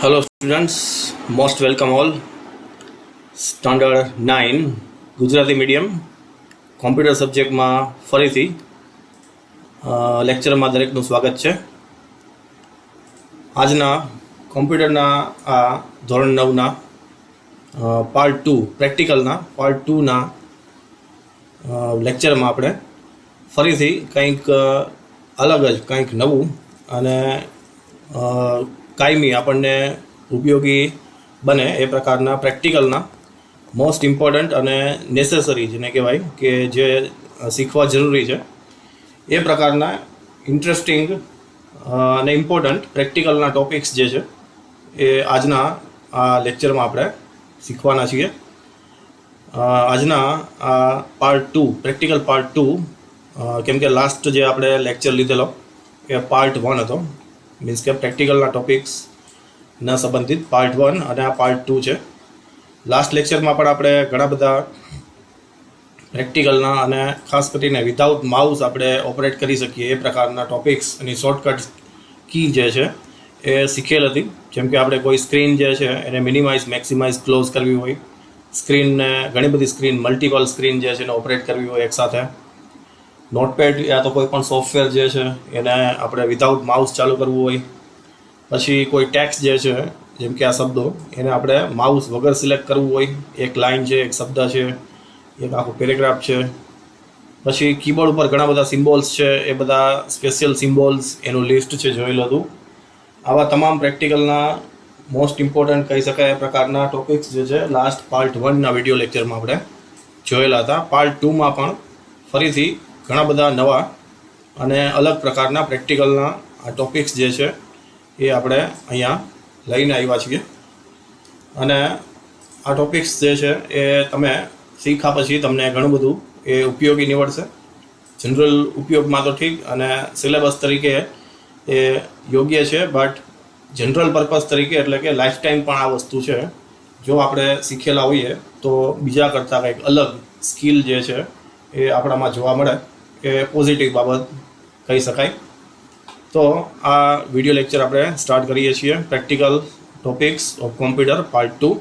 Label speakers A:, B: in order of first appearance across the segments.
A: Hello students, most welcome all. Standard 9 Gujarati medium computer સબ્જેક્ટમાં ફરીથી લેક્ચરમાં દરેકનું સ્વાગત છે. આજના કોમ્પ્યુટરના આ ધોરણ 9ના પાર્ટ 2 પ્રેક્ટિકલના પાર્ટ 2ના લેક્ચરમાં આપણે ફરીથી કંઈક અલગ જ કંઈક નવું અને કાયમી આપણને ઉપયોગી બને એ પ્રકારના પ્રેક્ટિકલના મોસ્ટ ઇમ્પોર્ટન્ટ અને નેસેસરી જેને કહેવાય કે જે શીખવા જરૂરી છે એ પ્રકારના ઇન્ટરેસ્ટિંગ અને ઇમ્પોર્ટન્ટ પ્રેક્ટિકલના ટોપિક્સ જે છે એ આજના આ લેક્ચરમાં આપણે શીખવાના છીએ. આજના આ પાર્ટ 2 પ્રેક્ટિકલ પાર્ટ 2 કેમ કે લાસ્ટ જે આપણે લેક્ચર લીધેલો એ પાર્ટ 1 હતો, મીન્સ કે પ્રેક્ટિકલના ટોપિક્સના સંબંધિત પાર્ટ 1 અને આ પાર્ટ 2 છે. લાસ્ટ લેક્ચરમાં પણ આપણે ઘણા બધા પ્રેક્ટિકલના અને ખાસ કરીને વિધાઉટ માઉસ આપણે ઓપરેટ કરી શકીએ એ પ્રકારના ટોપિક્સ અને શોર્ટકટ કી જે છે એ શીખેલ હતી. જેમ કે આપણે કોઈ સ્ક્રીન જે છે એને મિનિમાઇઝ મેક્સિમાઇઝ ક્લોઝ કરવી હોય, સ્ક્રીનને ઘણી બધી સ્ક્રીન મલ્ટિપલ સ્ક્રીન જે છે એને ઓપરેટ કરવી હોય એકસાથે, નોટપેડ યા તો કોઈ પણ સોફ્ટવેર જે છે એને આપણે વિધાઉટ માઉસ ચાલુ કરવું હોય, પછી કોઈ ટેક્સ્ટ જે છે જેમ કે આ શબ્દો એને આપણે માઉસ વગર સિલેક્ટ કરવું હોય, એક લાઇન છે, એક શબ્દ છે, એક આખો પેરેગ્રાફ છે, પછી કીબોર્ડ ઉપર ઘણા બધા સિમ્બોલ્સ છે એ બધા સ્પેશિયલ સિમ્બોલ્સ એનું લિસ્ટ છે જોયેલું હતું. આવા તમામ પ્રેક્ટિકલના મોસ્ટ ઇમ્પોર્ટન્ટ કહી શકાય એ પ્રકારના ટોપિક્સ જે છે લાસ્ટ પાર્ટ 1ના વિડીયો લેક્ચરમાં આપણે જોયેલા હતા. પાર્ટ 2માં પણ ફરીથી ઘણા બધા નવા અને અલગ પ્રકારના પ્રેક્ટિકલના આ ટોપિક્સ જે છે એ આપણે અહીંયા લઈને આવ્યા છીએ. અને આ ટોપિક્સ જે છે એ તમે શીખ્યા પછી તમને ઘણું બધું એ ઉપયોગી નીવડશે. જનરલ ઉપયોગમાં તો ઠીક અને સિલેબસ તરીકે એ યોગ્ય છે, બટ જનરલ પર્પઝ તરીકે એટલે કે લાઈફ ટાઈમ પણ આ વસ્તુ છે જો આપણે શીખેલા હોઈએ તો બીજા કરતાં કંઈક અલગ સ્કિલ જે છે એ આપણામાં જોવા મળે એ પોઝિટિવ બાબત કહી શકાય. તો આ વિડીયો લેક્ચર આપણે સ્ટાર્ટ કરીએ છીએ practical topics of computer part 2.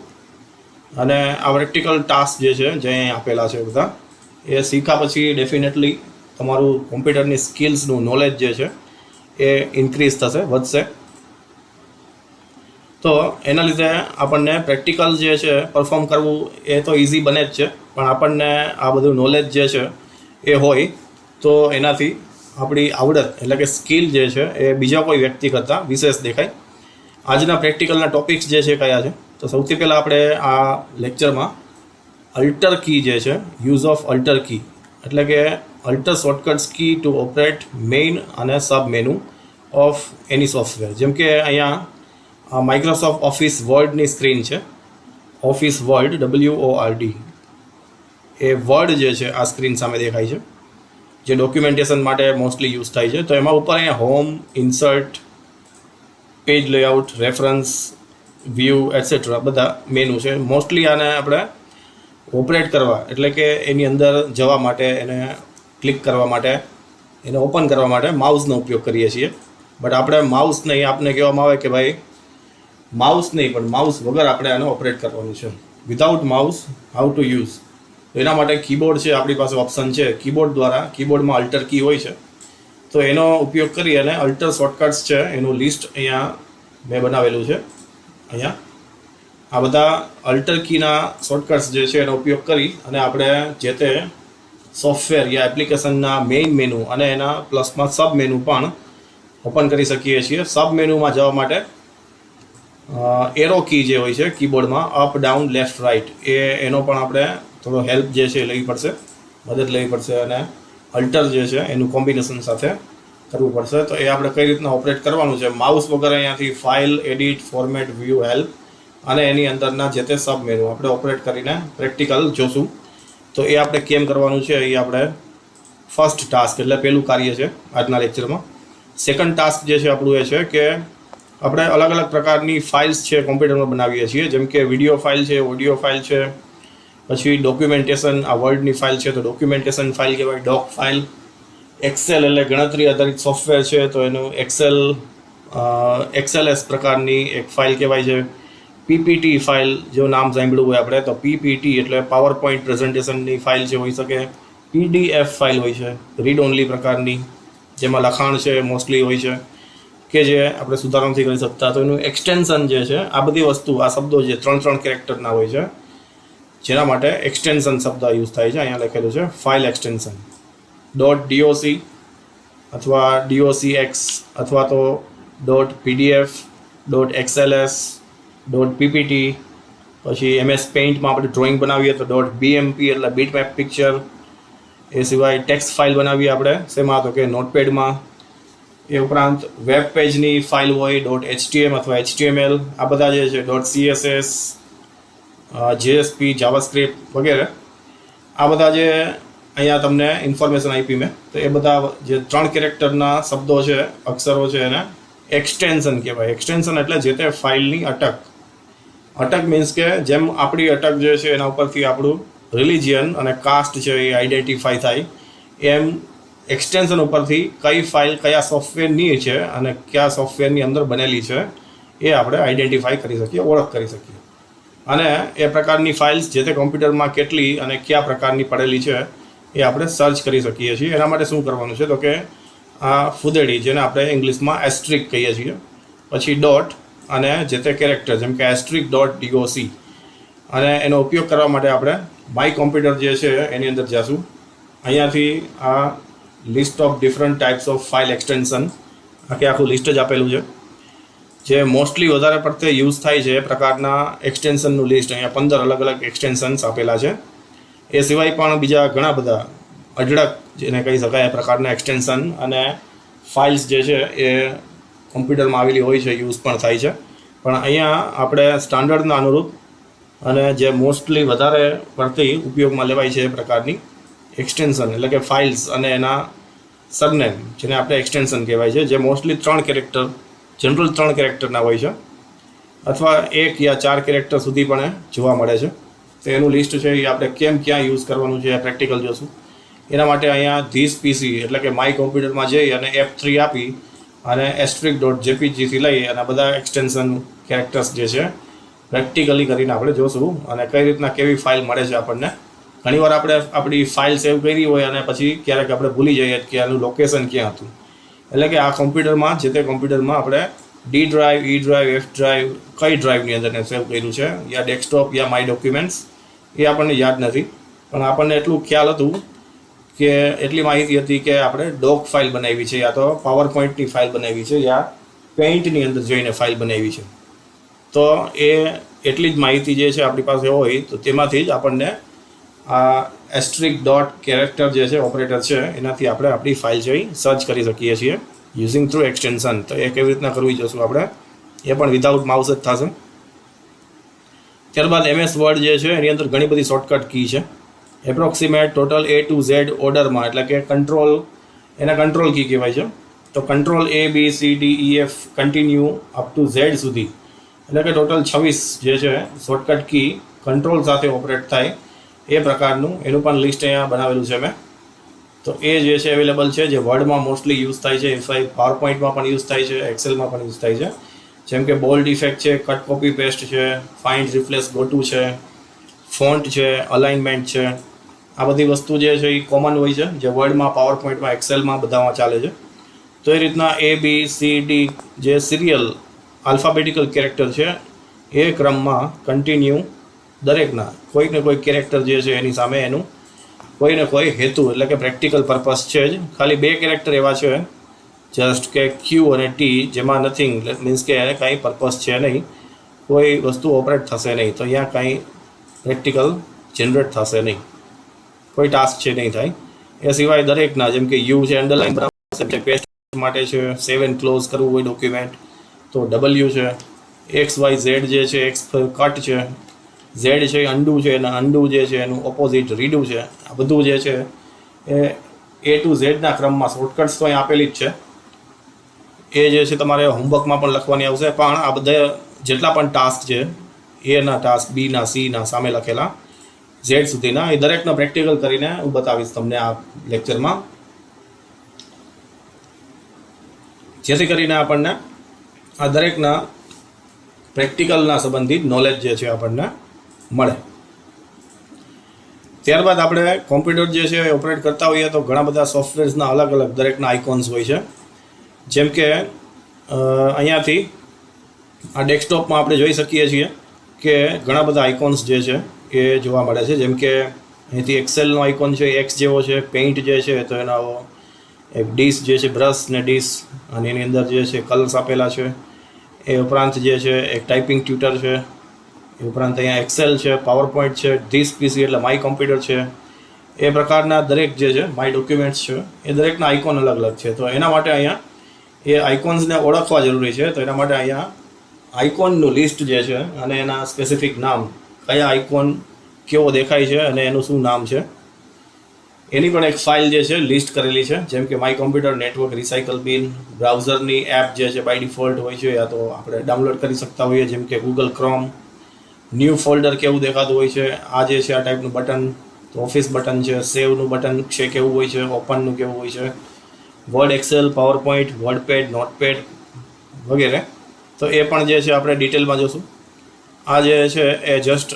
A: અને આ પ્રેક્ટિકલ ટાસ્ક જે છે જે અહીં આપેલા છે બધા એ શીખ્યા પછી ડેફિનેટલી તમારું કોમ્પ્યુટરની સ્કિલ્સનું નોલેજ જે છે એ ઇન્ક્રીઝ થશે, વધશે. તો એના લીધે આપણને પ્રેક્ટિકલ જે છે પરફોર્મ કરવું એ તો ઇઝી બને જ છે, પણ આપણને આ બધું નોલેજ જે છે એ હોય તો એનાથી આપણી આવડત એટલે કે સ્કિલ જે છે એ બીજા કોઈ વ્યક્તિ કરતાં વિશેષ દેખાય. આજના પ્રેક્ટિકલના ટોપિક્સ જે છે કયા છે તો સૌથી પહેલાં આપણે આ લેક્ચરમાં અલ્ટર કી જે છે, યુઝ ઓફ અલ્ટર કી એટલે કે alter shortcuts key to operate main and sub menu of any software. જેમ કે અહીંયા માઇક્રોસોફ્ટ ઓફિસ વર્ડની સ્ક્રીન છે, ઓફિસ વર્ડ WORD, એ વર્ડ જે છે આ સ્ક્રીન સામે દેખાય છે જે ડોક્યુમેન્ટેશન માટે મોસ્ટલી યુઝ થાય છે. તો એમાં ઉપર અહીંયા home, insert, page layout, reference, view etcetera બધા મેનુ છે. મોસ્ટલી આને આપણે ઓપરેટ કરવા એટલે કે એની અંદર જવા માટે, એને ક્લિક કરવા માટે, એને ઓપન કરવા માટે માઉસનો ઉપયોગ કરીએ છીએ. બટ આપણે માઉસ નહીં, આપને કહેવામાં આવે કે ભાઈ માઉસ નહીં પણ માઉસ વગર આપણે આને ઓપરેટ કરવાનું છે. Without mouse how to use. તો એના માટે કીબોર્ડ છે, આપણી પાસે ઓપ્શન છે કીબોર્ડ દ્વારા, કીબોર્ડમાં અલ્ટર કી હોય છે તો એનો ઉપયોગ કરી અને અલ્ટર શોર્ટકટ્સ છે એનું લિસ્ટ અહીંયા મેં બનાવેલું છે. અહીંયા આ બધા અલ્ટર કીના શોર્ટકટ્સ જે છે એનો ઉપયોગ કરી અને આપણે જે તે સોફ્ટવેર યા એપ્લિકેશનના મેઇન મેનુ અને એના પ્લસમાં સબ મેનુ પણ ઓપન કરી શકીએ છીએ. સબ મેનુમાં જવા માટે એરો કી જે હોય છે કીબોર્ડમાં અપ, ડાઉન, લેફ્ટ, રાઇટ એનો પણ આપણે થોડો હેલ્પ જે છે એ લેવી પડશે, મદદ લેવી પડશે અને અલ્ટર જે છે એનું કોમ્બિનેશન સાથે કરવું પડશે. તો એ આપણે કઈ રીતના ઓપરેટ કરવાનું છે, માઉસ વગર અહીંયાથી file, edit, format, view, help અને એની અંદરના જે તે સબ મેનુ આપણે ઓપરેટ કરીને પ્રેક્ટિકલ જોશું. તો એ આપણે કેમ કરવાનું છે એ આપણે ફર્સ્ટ ટાસ્ક એટલે પહેલું કાર્ય છે આજના લેક્ચરમાં. સેકન્ડ ટાસ્ક જે છે આપણું એ છે કે આપણે અલગ અલગ પ્રકારની ફાઇલ્સ છે કોમ્પ્યુટરમાં બનાવીએ છીએ. જેમ કે વિડીયો ફાઇલ છે, ઓડિયો ફાઇલ છે, પછી ડોક્યુમેન્ટેશન, આ વર્ડની ફાઇલ છે તો ડોક્યુમેન્ટેશન ફાઇલ કહેવાય, ડોક ફાઇલ, એક્સેલ એટલે ગણતરી આધારિત સોફ્ટવેર છે તો એનું એક્સેલ XLS પ્રકારની એક ફાઇલ કહેવાય છે. પીપીટી ફાઇલ જો નામ સાંભળ્યું હોય આપણે તો પીપીટી એટલે પાવર પોઈન્ટ પ્રેઝન્ટેશનની ફાઇલ છે હોઈ શકે. PDF ફાઇલ હોય છે રીડ ઓનલી પ્રકારની, જેમાં લખાણ છે મોસ્ટલી હોય છે કે જે આપણે સુધારો નથી કરી શકતા, તો એનું એક્સટેન્શન જે છે આ બધી વસ્તુ આ શબ્દો જે 3 કેરેક્ટરના હોય છે જેના માટે એક્સટેન્શન શબ્દ યુઝ થાય છે. અહીંયા લખેલું છે ફાઇલ એક્સટેન્શન .doc અથવા .docx અથવા તો .pdf .xls .ppt. પછી MS પેઇન્ટમાં આપણે ડ્રોઈંગ બનાવીએ તો .bmp એટલે બીટમેપ પિક્ચર. એ સિવાય ટેક્સ્ટ ફાઇલ બનાવીએ આપણે શેમાં તો કે નોટપેડમાં. એ ઉપરાંત વેબ પેજની ફાઇલ હોય .htm અથવા HTML. આ બધા જે છે .css JSP જાવાસ્ક્રિપ્ટ વગેરે. આ બધા જે અહીંયા તમને ઇન્ફોર્મેશન આપી મેં, તો એ બધા જે 3 કેરેક્ટરના શબ્દો છે અક્ષરો છે એને એક્સટેન્શન કહેવાય. એક્સટેન્શન એટલે જે તે ફાઇલની અટક. અટક મીન્સ કે જેમ આપણી અટક જે છે એના ઉપરથી આપણું રિલિજિયન અને કાસ્ટ છે એ આઈડેન્ટિફાઈ થાય, એમ એક્સટેન્શન ઉપરથી કઈ ફાઇલ કયા સોફ્ટવેરની છે અને કયા સોફ્ટવેરની અંદર બનેલી છે એ આપણે આઈડેન્ટિફાઈ કરી શકીએ, ઓળખ કરી શકીએ. અને એ પ્રકારની ફાઇલ્સ જે તે કોમ્પ્યુટરમાં કેટલી અને કયા પ્રકારની પડેલી છે એ આપણે સર્ચ કરી શકીએ છીએ. એના માટે શું કરવાનું છે તો કે આ ફુદેડી જેને આપણે ઇંગ્લિશમાં એસ્ટ્રિક કહીએ છીએ, પછી ડોટ અને જે તે કેરેક્ટર જેમ કે એસ્ટ્રિક .doc અને એનો ઉપયોગ કરવા માટે આપણે માય કોમ્પ્યુટર જે છે એની અંદર જઈશું. અહીંયાથી આ list of different types of file extension આખું લિસ્ટ જ આપેલું છે. જે મોસ્ટલી વધારે પડતે યુઝ થાય છે એ પ્રકારના એક્સટેન્શનનું લિસ્ટ અહીંયા 15 અલગ એક્સટેન્શન્સ આપેલા છે. એ સિવાય પણ બીજા ઘણા બધા અઢળક જેને કહી શકાય એ પ્રકારના એક્સટેન્શન અને ફાઇલ્સ જે છે એ કોમ્પ્યુટરમાં આવેલી હોય છે, યુઝ પણ થાય છે. પણ અહીંયા આપણે સ્ટાન્ડર્ડના અનુરૂપ અને જે મોસ્ટલી વધારે પડતી ઉપયોગમાં લેવાય છે એ પ્રકારની એક્સટેન્શન એટલે કે ફાઇલ્સ અને એના સરનેમ જેને આપણે એક્સટેન્શન કહેવાય છે, જે મોસ્ટલી 3 કેરેક્ટર જનરલ 3 કેરેક્ટરના હોય છે અથવા 1 યા 4 કેરેક્ટર સુધી પણ જોવા મળે છે. તો એનું લિસ્ટ છે એ આપણે કેમ ક્યાં યુઝ કરવાનું છે એ પ્રેક્ટિકલ જોશું. એના માટે અહીંયા ધીસ PC એટલે કે માય કોમ્પ્યુટરમાં જઈ અને F3 આપી અને *.jpg થી લઈ અને બધા એક્સટેન્શન કેરેક્ટર્સ જે છે પ્રેક્ટિકલી કરીને આપણે જોશું અને કઈ રીતના કેવી ફાઇલ મળે છે આપણને. ઘણીવાર આપણે આપણી ફાઇલ સેવ કરી હોય અને પછી ક્યારેક આપણે ભૂલી જઈએ કે આનું લોકેશન ક્યાં હતું. એટલે કે આ કોમ્પ્યુટરમાં જે તે કોમ્પ્યુટરમાં આપણે D drive, E drive, F drive કઈ ડ્રાઈવની અંદર સેવ કર્યું છે યા ડેસ્કટોપ યા માય ડોક્યુમેન્ટ્સ એ આપણને યાદ નથી. પણ આપણને એટલું ખ્યાલ હતું કે એટલી માહિતી હતી કે આપણે ડોક ફાઇલ બનાવી છે યા તો પાવર પોઈન્ટની ફાઇલ બનાવી છે યા પેઇન્ટની અંદર જઈને ફાઇલ બનાવી છે. તો એ એટલી જ માહિતી જે છે આપણી પાસે હોય તો તેમાંથી જ આપણને આ એસ્ટ્રિક ડોટ કેરેક્ટર જે છે ઓપરેટર છે એનાથી આપણે આપણી ફાઇલ છે સર્ચ કરી શકીએ છીએ યુઝિંગ થ્રુ એક્સટેન્શન. તો એ કેવી રીતના કરવી જશું આપણે, એ પણ વિધાઉટ માઉસ જ થશે. ત્યારબાદ MS વર્ડ જે છે એની અંદર ઘણી બધી શોર્ટકટ કી છે. Approximate total A to Z ઓર્ડરમાં એટલે કે કંટ્રોલ કી કહેવાય છે. તો control A B C D E F continue up to Z સુધી એટલે કે ટોટલ 26 જે છે શોર્ટકટ કી કંટ્રોલ સાથે ઓપરેટ થાય એ પ્રકારનું એનું પણ લિસ્ટ અહીંયા બનાવેલું છે મેં. તો એ જે છે અવેલેબલ છે, જે વર્ડમાં મોસ્ટલી યુઝ થાય છે, પાવર પોઈન્ટમાં પણ યુઝ થાય છે, એક્સેલમાં પણ યુઝ થાય છે. જેમ કે બોલ્ડ ઇફેક્ટ છે, કટ કોપી પેસ્ટ છે, ફાઇન્ડ રિપ્લેસ ગોટુ છે, ફોન્ટ છે, અલાઇનમેન્ટ છે. આ બધી વસ્તુ જે છે એ કોમન હોય છે, જે વર્ડમાં, પાવર પોઈન્ટમાં, એક્સેલમાં બધામાં ચાલે છે. તો એ રીતના A B C D જે સિરિયલ આલ્ફાબેટિકલ કેરેક્ટર છે એ ક્રમમાં કન્ટિન્યુ દરેકના કોઈક ને કોઈ કેરેક્ટર જે છે એની સામે એનું કોઈ ને કોઈ હેતુ એટલે કે પ્રેક્ટિકલ પર્પસ છે જ. ખાલી 2 કેરેક્ટર એવા છે જસ્ટ કે Q અને T જેમાં નથિંગ મીન્સ કે એને કાંઈ પર્પસ છે નહીં, કોઈ વસ્તુ ઓપરેટ થશે નહીં, તો અહીંયા કાંઈ પ્રેક્ટિકલ જનરેટ થશે નહીં, કોઈ ટાસ્ક છે નહીં થાય. એ સિવાય દરેકના જેમ કે U છે અંડરલાઇન બરાબર છે, પેસ્ટ માટે છે, સેવ એન્ડ ક્લોઝ કરવું હોય ડોક્યુમેન્ટ તો W છે, XY Z જે છે X કટ છે, Z છે અન્ડુ છે અને અન્ડુ જે છે એનું ઓપોઝિટ રીડુ છે. આ બધું જે છે એ A to Z ના ક્રમમાં શોર્ટકટ્સ તો અહીં આપેલી જ છે. એ જે છે તમારે હોમવર્કમાં પણ લખવાની આવશે. પણ આ બધા જેટલા પણ ટાસ્ક છે Aના ટાસ્ક, Bના, Cના સામે લખેલા Z સુધીના એ દરેકનો પ્રેક્ટિકલ કરીને હું બતાવીશ તમને આ લેક્ચરમાં, જેથી કરીને આપણને આ દરેકના પ્રેક્ટિકલના સંબંધિત નોલેજ જે છે આપણને મળે. ત્યારબાદ આપણે કોમ્પ્યુટર જે છે ઓપરેટ કરતા હોઈએ તો ઘણા બધા સોફ્ટવેર્સના અલગ અલગ દરેકના આઇકોન્સ હોય છે. જેમ કે અહીંયાથી આ ડેસ્કટોપમાં આપણે જોઈ શકીએ છીએ કે ઘણા બધા આઇકોન્સ જે છે એ જોવા મળે છે. જેમ કે અહીંથી એક્સેલનો આઇકોન છે, એક્સ જેવો છે. પેઇન્ટ જે છે તો એનો એક ડીશ જે છે, બ્રશ ને ડીશ, અને એની અંદર જે છે કલર્સ આપેલા છે. એ ઉપરાંત જે છે એક ટાઈપિંગ ટ્યુટર છે. એ ઉપરાંત અહીંયા એક્સેલ છે, પાવર પોઈન્ટ છે, ધીસ પીસી એટલે માય કોમ્પ્યુટર છે. એ પ્રકારના દરેક જે છે માય ડોક્યુમેન્ટ્સ છે એ દરેકના આઇકોન અલગ અલગ છે. તો એના માટે અહીંયા એ આઇકોન્સને ઓળખવા જરૂરી છે. તો એના માટે અહીંયા આઇકોનનું લિસ્ટ જે છે અને એના સ્પેસિફિક નામ, કયા આઇકોન કેવો દેખાય છે અને એનું શું નામ છે, એની પણ એક ફાઇલ જે છે લિસ્ટ કરેલી છે. જેમ કે માય કોમ્પ્યુટર, નેટવર્ક, રિસાયકલ બિન, બ્રાઉઝરની એપ જે છે બાય ડિફોલ્ટ હોય છે યા તો આપણે ડાઉનલોડ કરી શકતા હોઈએ, જેમ કે ગૂગલ ક્રોમ. ન્યૂ ફોલ્ડર કેવું દેખાતું હોય છે, આ જે છે આ ટાઈપનું બટન તો ઓફિસ બટન છે. સેવનું બટન છે કેવું હોય છે, ઓપનનું કેવું હોય છે, Word, Excel, PowerPoint, WordPad, Notepad વગેરે. તો એ પણ જે છે આપણે ડિટેલમાં જોશું. આ જે છે એ જસ્ટ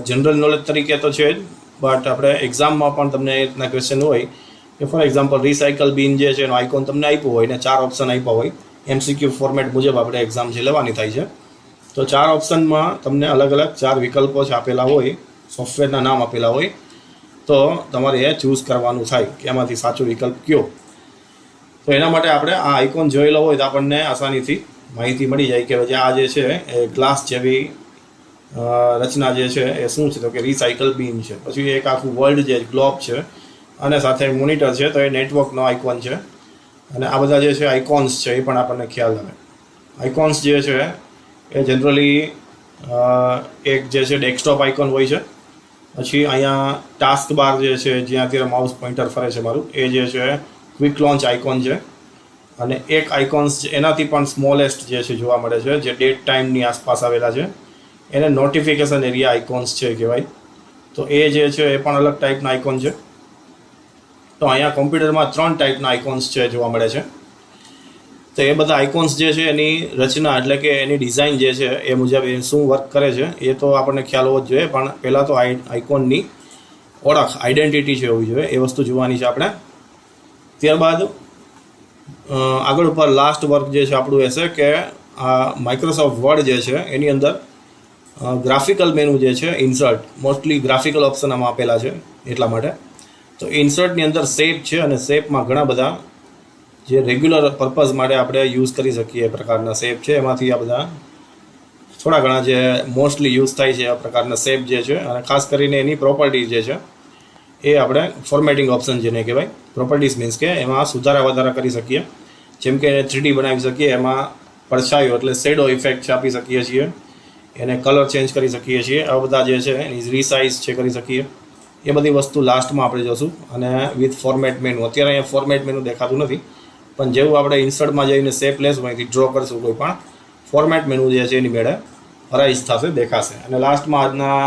A: જનરલ નોલેજ તરીકે તો છે જ, બટ આપણે એક્ઝામમાં પણ તમને એ રીતના ક્વેશ્ચન હોય કે ફોર એક્ઝામ્પલ રિસાયકલ બિન જે છે એનો આઇકોન તમને આપ્યો હોય ને 4 ઓપ્શન આપ્યા હોય, MCQ ફોર્મેટ મુજબ આપણે એક્ઝામ જે લેવાની થાય છે. તો 4 ઓપ્શનમાં તમને અલગ અલગ 4 વિકલ્પો છે આપેલા હોય, સોફ્ટવેરના નામ આપેલા હોય. તો તમારે એ ચૂઝ કરવાનું થાય કે એમાંથી સાચો વિકલ્પ કયો. તો એના માટે આપણે આ આઇકોન જોયેલો હોય તો આપણને આસાનીથી માહિતી મળી જાય કે જે આ જે છે એ ગ્લાસ જેવી રચના જે છે એ શું છે, તો કે રિસાયકલ બિન છે. પછી એક આખું વર્લ્ડ જે ગ્લોબ છે અને સાથે મોનિટર છે તો એ નેટવર્કનો આઇકોન છે. અને આ બધા જે છે આઇકોન્સ છે એ પણ આપણને ખ્યાલ આવે. આઇકોન્સ જે છે એ જનરલી એક જે છે ડેસ્કટોપ આઇકોન હોય છે. પછી અહીંયા ટાસ્ક બાર જે છે જ્યાં અત્યારે માઉસ પોઇન્ટર ફરે છે મારું, એ જે છે ક્વિક લોન્ચ આઇકોન છે. અને એક આઇકોન્સ એનાથી પણ સ્મોલેસ્ટ જે છે જોવા મળે છે, જે ડેટ ટાઈમની આસપાસ આવેલા છે, એને નોટિફિકેશન એરિયા આઇકોન્સ છે કહેવાય. તો એ જે છે એ પણ અલગ ટાઈપના આઇકોન છે. તો અહીંયા કોમ્પ્યુટરમાં 3 ટાઈપના આઇકોન્સ છે જોવા મળે છે. તો એ બધા આઇકોન્સ જે છે એની રચના એટલે કે એની ડિઝાઇન જે છે એ મુજબ એ શું વર્ક કરે છે એ તો આપણને ખ્યાલ હોવો જ જોઈએ. પણ પહેલાં તો આઇકોનની ઓળખ, આઈડેન્ટિટી છે હોવી જોઈએ, એ વસ્તુ જોવાની છે આપણે. ત્યારબાદ આગળ ઉપર લાસ્ટ વર્ક જે છે આપણું એ છે કે આ માઇક્રોસોફ્ટ વર્ડ જે છે એની અંદર ગ્રાફિકલ મેનુ જે છે, ઇન્સર્ટ, મોસ્ટલી ગ્રાફિકલ ઓપ્શન આમાં આપેલા છે એટલા માટે. તો ઇન્સર્ટની અંદર શેપ છે અને શેપમાં ઘણા બધા જે રેગ્યુલર પર્પઝ માટે આપણે યુઝ કરી શકીએ એ પ્રકારના શેપ છે. એમાંથી આ બધા થોડા ઘણા જે મોસ્ટલી યુઝ થાય છે આ પ્રકારના શેપ જે છે. અને ખાસ કરીને એની પ્રોપર્ટીઝ જે છે એ આપણે ફોર્મેટિંગ ઓપ્શન જેને કહેવાય. પ્રોપર્ટીઝ મીન્સ કે એમાં સુધારા વધારા કરી શકીએ. જેમ કે 3D બનાવી શકીએ, એમાં પડછાયો એટલે શેડો ઇફેક્ટ આપી શકીએ છીએ, એને કલર ચેન્જ કરી શકીએ છીએ. આ બધા જે છે એની રીસાઇઝ છે કરી શકીએ. એ બધી વસ્તુ લાસ્ટમાં આપણે જોશું. અને વિથ ફોર્મેટ મેનુ, અત્યારે અહીંયા ફોર્મેટ મેનુ દેખાતું નથી, પણ જેવું આપણે ઇન્સર્ટમાં જઈને શેપ લેશું, અહીંથી ડ્રો કરશું કોઈ પણ, ફોર્મેટ મેનુ જે છે એની મેળે અરાઇઝ થશે, દેખાશે. અને લાસ્ટમાં આજના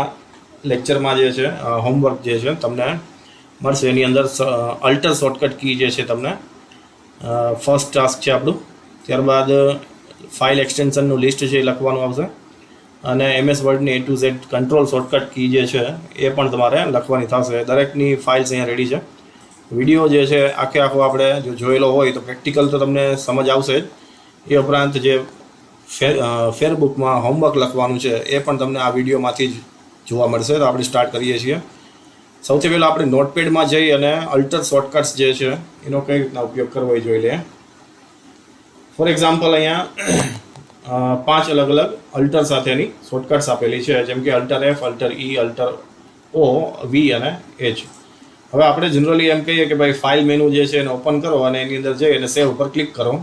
A: લેક્ચરમાં જે છે હોમવર્ક જે છે તમને મળશે. એની અંદર અલ્ટર શોર્ટકટ કી જે છે તમને ફર્સ્ટ ટાસ્ક છે આપણું. ત્યારબાદ ફાઇલ એક્સટેન્શનનું લિસ્ટ છે એ લખવાનું આવશે. અને MS વર્ડની A to Z control shortcut key જે છે એ પણ તમારે લખવાની થશે. દરેકની ફાઇલ્સ અહીંયા રેડી છે. વિડીયો જે છે આખે આખો આપણે જો જોયેલો હોય તો પ્રેક્ટિકલ તો તમને સમજ આવશે જ. એ ઉપરાંત જે ફેરબુકમાં હોમવર્ક લખવાનું છે એ પણ તમને આ વિડીયોમાંથી જ જોવા મળશે. તો આપણે સ્ટાર્ટ કરીએ છીએ. સૌથી પહેલાં આપણે નોટપેડમાં જઈ અને અલ્ટર શોર્ટકટ્સ જે છે એનો કઈ રીતના ઉપયોગ કરવો એ જોઈ લઈએ. ફોર એક્ઝામ્પલ અહીંયા 5 અલગ અલગ અલ્ટર સાથેની શોર્ટકટ્સ આપેલી છે, જેમ કે alter F, alter E, alter O, V અને H. હવે આપણે જનરલી એમ કહીએ કે ભાઈ ફાઇલ મેનુ જે છે એને ઓપન કરો અને એની અંદર જઈ અને સેવ ઉપર ક્લિક કરો.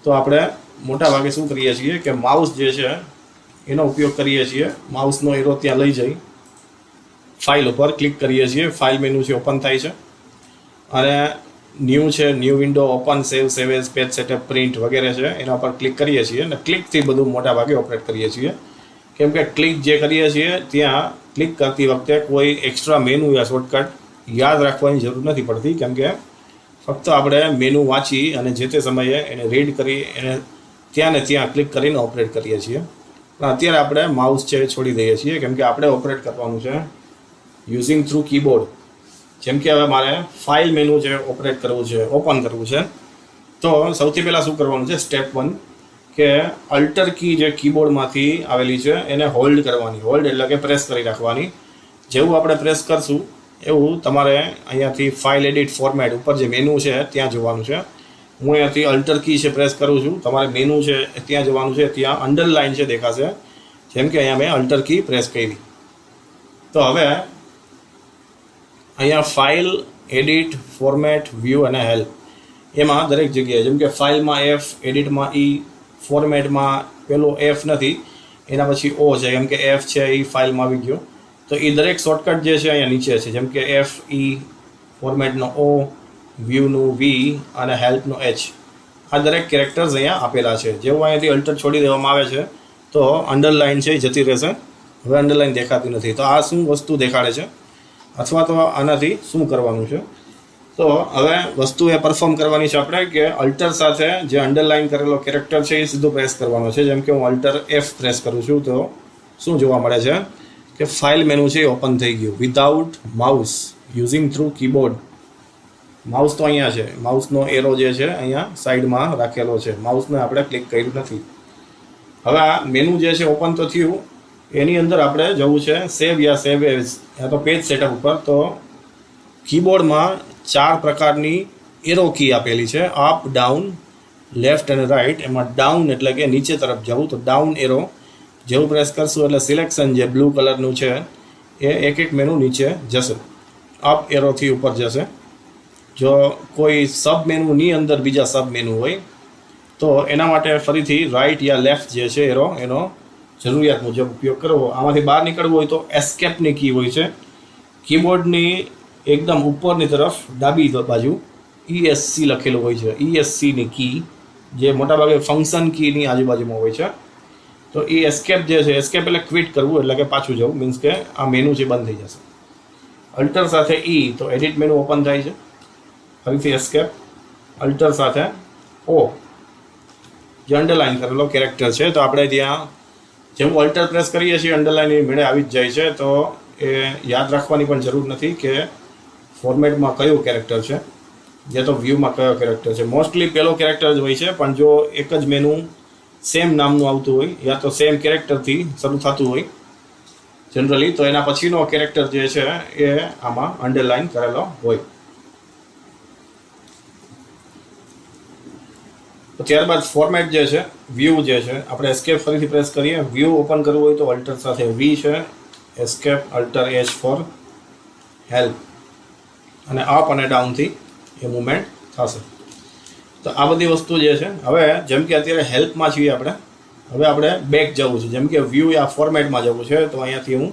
A: તો આપણે મોટા ભાગે શું કરીએ છીએ કે માઉસ જે છે એનો ઉપયોગ કરીએ છીએ. માઉસનો એરો ત્યાં લઈ જઈ ફાઇલ ઉપર ક્લિક કરીએ છીએ, ફાઇલ મેનુ છે ઓપન થાય છે. અને ન્યૂ છે, new window, open, save, save as, page setup, print વગેરે છે એના પર ક્લિક કરીએ છીએ. અને ક્લિકથી બધું મોટા ભાગે ઓપરેટ કરીએ છીએ. કેમ કે ક્લિક જે કરીએ છીએ ત્યાં ક્લિક કરતી વખતે કોઈ એક્સ્ટ્રા મેનુ યા શોર્ટકટ યાદ રાખવાની જરૂર નથી પડતી. કેમ કે ફક્ત આપણે મેનુ વાંચી અને જે તે સમયે એને રીડ કરી એને ત્યાં ને ત્યાં ક્લિક કરીને ઓપરેટ કરીએ છીએ. પણ અત્યારે આપણે માઉસ છે એ છોડી દઈએ છીએ, કેમ કે આપણે ઓપરેટ કરવાનું છે યુઝિંગ થ્રુ કીબોર્ડ. જેમ કે હવે મારે ફાઇલ મેનુ છે ઓપરેટ કરવું છે, ઓપન કરવું છે, તો સૌથી પહેલાં શું કરવાનું છે, સ્ટેપ 1 કે અલ્ટર કી જે કીબોર્ડમાંથી આવેલી છે એને હોલ્ડ કરવાની. હોલ્ડ એટલે કે પ્રેસ કરી રાખવાની. જેવું આપણે પ્રેસ કરશું એવું તમારે અહીંયાથી ફાઇલ એડિટ ફોર્મેટ ઉપર જે મેનુ છે ત્યાં જોવાનું છે. હું અહીંયાથી અલ્ટર કી છે પ્રેસ કરું છું, તમારે મેનુ છે ત્યાં જવાનું છે, ત્યાં અંડરલાઇન છે દેખાશે. જેમ કે અહીંયા મેં અલ્ટર કી પ્રેસ કરી. તો હવે અહીંયા ફાઇલ એડિટ ફોર્મેટ વ્યૂ અને હેલ્પ એમાં દરેક જગ્યાએ, જેમ કે ફાઇલમાં F, એડિટમાં E, ફોર્મેટમાં પેલો F નથી, એના પછી O છે, કેમ કે F છે એ ફાઇલમાં આવી ગયો. તો એ દરેક શોર્ટકટ જે છે અહીંયા નીચે છે, જેમ કે F, E, ફોર્મેટનો O, વ્યૂનું V અને હેલ્પનો H. આ દરેક કેરેક્ટર્સ અહીંયા આપેલા છે. જેવું અહીંયાથી અલ્ટર છોડી દેવામાં આવે છે તો અંડરલાઇન છે એ જતી રહેશે. હવે અંડરલાઇન દેખાતી નથી. તો આ શું વસ્તુ દેખાડે છે, અથવા તો આનાથી શું કરવાનું છે? તો હવે વસ્તુ એ પરફોર્મ કરવાની છે આપણે કે અલ્ટર સાથે જે અંડરલાઇન કરેલો કેરેક્ટર છે એ સીધું પ્રેસ કરવાનો છે. જેમ કે હું અલ્ટર F પ્રેસ કરું છું તો શું જોવા મળે છે કે ફાઇલ મેનુ છે એ ઓપન થઈ ગયું without mouse, using through keyboard. Mouse તો અહીંયા છે, માઉસનો એરો જે છે અહીંયા સાઈડમાં રાખેલો છે, માઉસને આપણે ક્લિક કર્યું નથી. હવે આ મેનુ જે છે ઓપન તો થયું, એની અંદર આપણે જવું છે સેવ યા સેવ એઝ યા તો પેજ સેટઅપ ઉપર. તો કીબોર્ડમાં 4 પ્રકારની એરો કી આપેલી છે, અપ, ડાઉન, લેફ્ટ અને રાઇટ. એમાં ડાઉન એટલે કે નીચે તરફ જવું, તો ડાઉન એરો જેવું પ્રેસ કરશું એટલે સિલેક્શન જે બ્લુ કલરનું છે એ એક એક મેનુ નીચે જશે. અપ એરોથી ઉપર જશે. જો કોઈ સબ મેનુની અંદર બીજા સબ મેનુ હોય તો એના માટે ફરીથી રાઇટ યા લેફ્ટ જે છે એરો એનો જરૂરિયાત મુજબ ઉપયોગ કરવો. આમાંથી બહાર નીકળવું હોય તો એસ્કેપની કી હોય છે. કીબોર્ડની એકદમ ઉપરની તરફ ડાબી બાજુ ESC લખેલું હોય છે. ESCની કી જે મોટાભાગે ફંક્શન કીની આજુબાજુમાં હોય છે. તો એ એસ્કેપ જે છે, એસ્કેપ એટલે ક્વિટ કરવું, એટલે કે પાછું જવું, મીન્સ કે આ મેનુ છે બંધ થઈ જશે. અલ્ટર સાથે E તો એડિટ મેનુ ઓપન થાય છે. ફરીથી એસ્કેપ, અલ્ટર સાથે O જે અંડરલાઇન કરેલો કેરેક્ટર છે, તો આપણે ત્યાં જેવું અલ્ટર પ્રેસ કરીએ છીએ અંડરલાઇન એ મેળે આવી જ જાય છે. તો એ યાદ રાખવાની પણ જરૂર નથી કે ફોર્મેટમાં કયું કેરેક્ટર છે, જે તો વ્યૂમાં કયો કેરેક્ટર છે. મોસ્ટલી પહેલો કેરેક્ટર જ હોય છે, પણ જો એક જ મેનુ સેમ નામનું આવતું હોય યા તો સેમ કેરેક્ટરથી શરૂ થતું હોય જનરલી, તો એના પછીનો કેરેક્ટર જે છે એ આમાં અંડરલાઇન કરેલો હોય. તો ત્યારબાદ ફોર્મેટ જે છે, વ્યૂ જે છે, આપણે એસ્કેપ ફરીથી પ્રેસ કરીએ. વ્યૂ ઓપન કરવું હોય તો અલ્ટર સાથે V છે, escape, alter H for help, અને અપ અને ડાઉનથી એ મૂવમેન્ટ થશે. તો આ બધી વસ્તુ જે છે, હવે જેમ કે અત્યારે હેલ્પમાં છીએ આપણે, હવે આપણે બેક જવું છે. જેમ કે વ્યૂ યા ફોર્મેટમાં જવું છે તો અહીંયાથી હું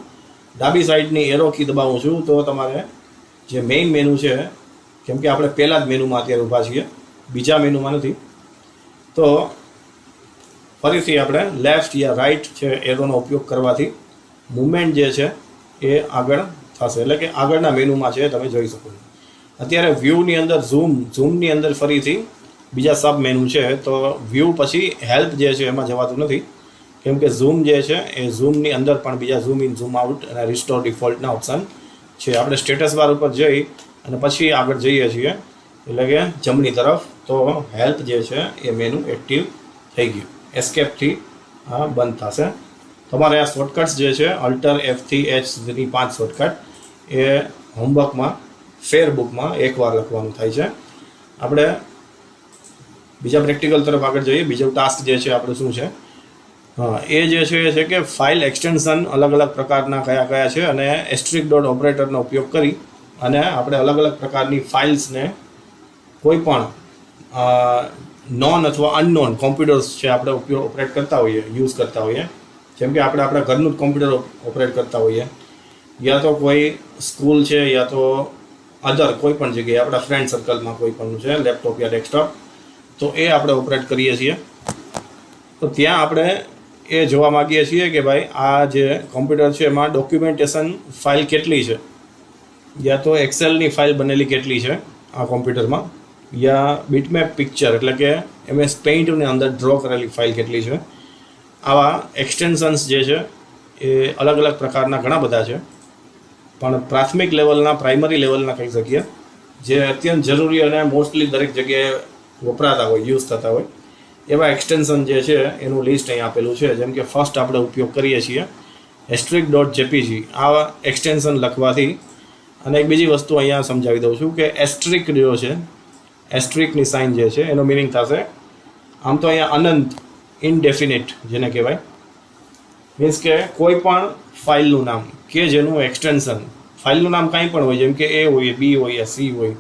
A: ડાબી સાઈડની એરો કી દબાવું છું તો તમારે જે મેઇન મેનુ છે, કેમ કે આપણે પહેલાં જ મેનુમાં અત્યારે ઊભા છીએ, બીજા મેનુમાં નથી, તો ફરીથી આપણે લેફ્ટ યા રાઇટ છે એરોનો ઉપયોગ કરવાથી મૂવમેન્ટ જે છે એ આગળ થશે. એટલે કે આગળના મેનુમાં છે તમે જોઈ શકો છો. અત્યારે વ્યૂની અંદર ઝૂમની અંદર ફરીથી બીજા સબ મેનુ છે, તો વ્યૂ પછી હેલ્પ જે છે એમાં જવાતું નથી, કેમ કે ઝૂમ જે છે એ ઝૂમની અંદર પણ બીજા ઝૂમ ઇન, ઝૂમ આઉટ અને રિસ્ટોર ડિફોલ્ટના ઓપ્શન છે. આપણે સ્ટેટસ બાર ઉપર જઈ અને પછી આગળ જઈએ છીએ, એટલે કે જમણી તરફ, તો હેલ્પ જે છે એ મેનુ એક્ટિવ થઈ ગયું. એસ્કેપથી આ બંધ થશે. તમારે આ શોર્ટકટ્સ જે છે અલ્ટર F થી H સુધીની 5 શોર્ટકટ એ હોમવર્કમાં ફેરબુકમાં એકવાર લખવાનું થાય છે. આપણે બીજા પ્રેક્ટિકલ તરફ આગળ જઈએ. બીજો ટાસ્ક જે છે આપણું શું છે, એ જે છે એ છે કે ફાઇલ એક્સટેન્શન અલગ અલગ પ્રકારના કયા કયા છે, અને એસ્ટ્રિક ડોટ ઓપરેટરનો ઉપયોગ કરી અને આપણે અલગ અલગ પ્રકારની ફાઇલ્સને કોઈ પણ નોન અથવા અનનોન કોમ્પ્યુટર્સ છે આપણે ઓપરેટ કરતા હોઈએ, યુઝ કરતા હોઈએ. જેમ કે આપણે આપણા ઘરનું જ કોમ્પ્યુટર ઓપરેટ કરતા હોઈએ, યા તો કોઈ સ્કૂલ છે, યા તો અધર કોઈ પણ જગ્યાએ આપણા ફ્રેન્ડ સર્કલમાં કોઈ પણ છે લેપટોપ યા ડેસ્કટોપ, તો એ આપણે ઓપરેટ કરીએ છીએ. તો ત્યાં આપણે એ જોવા માગીએ છીએ કે ભાઈ આ જે કોમ્પ્યુટર છે એમાં ડોક્યુમેન્ટેશન ફાઇલ કેટલી છે, યા તો એક્સેલની ફાઇલ બનેલી કેટલી છે આ કોમ્પ્યુટરમાં, યા બીટમેપ પિક્ચર એટલે કે MS પેઇન્ટની અંદર ડ્રો કરેલી ફાઇલ કેટલી છે. આવા એક્સટેન્શન્સ જે છે એ અલગ અલગ પ્રકારના ઘણા બધા છે, પણ પ્રાથમિક લેવલના, પ્રાઇમરી લેવલના કહી શકીએ, જે અત્યંત જરૂરી અને મોસ્ટલી દરેક જગ્યાએ વપરાતા હોય, યુઝ થતા હોય એવા એક્સટેન્શન જે છે એનું લિસ્ટ અહીં આપેલું છે. જેમ કે ફર્સ્ટ આપણે ઉપયોગ કરીએ છીએ *.jpg. આ એક્સટેન્શન લખવાથી, અને એક બીજી વસ્તુ અહીંયા સમજાવી દઉં છું કે એસ્ટ્રિક જો છે, એસ્ટ્રિકની સાઇન જે છે એનો મિનિંગ થશે, આમ તો અહીંયા અનંત, ઇનડેફિનિટ જેને કહેવાય, મીન્સ કે કોઈ પણ ફાઇલનું નામ કે જેનું એક્સટેન્શન, ફાઇલનું નામ કાંઈ પણ હોય, જેમ કે A હોય, B હોય, યા C હોય,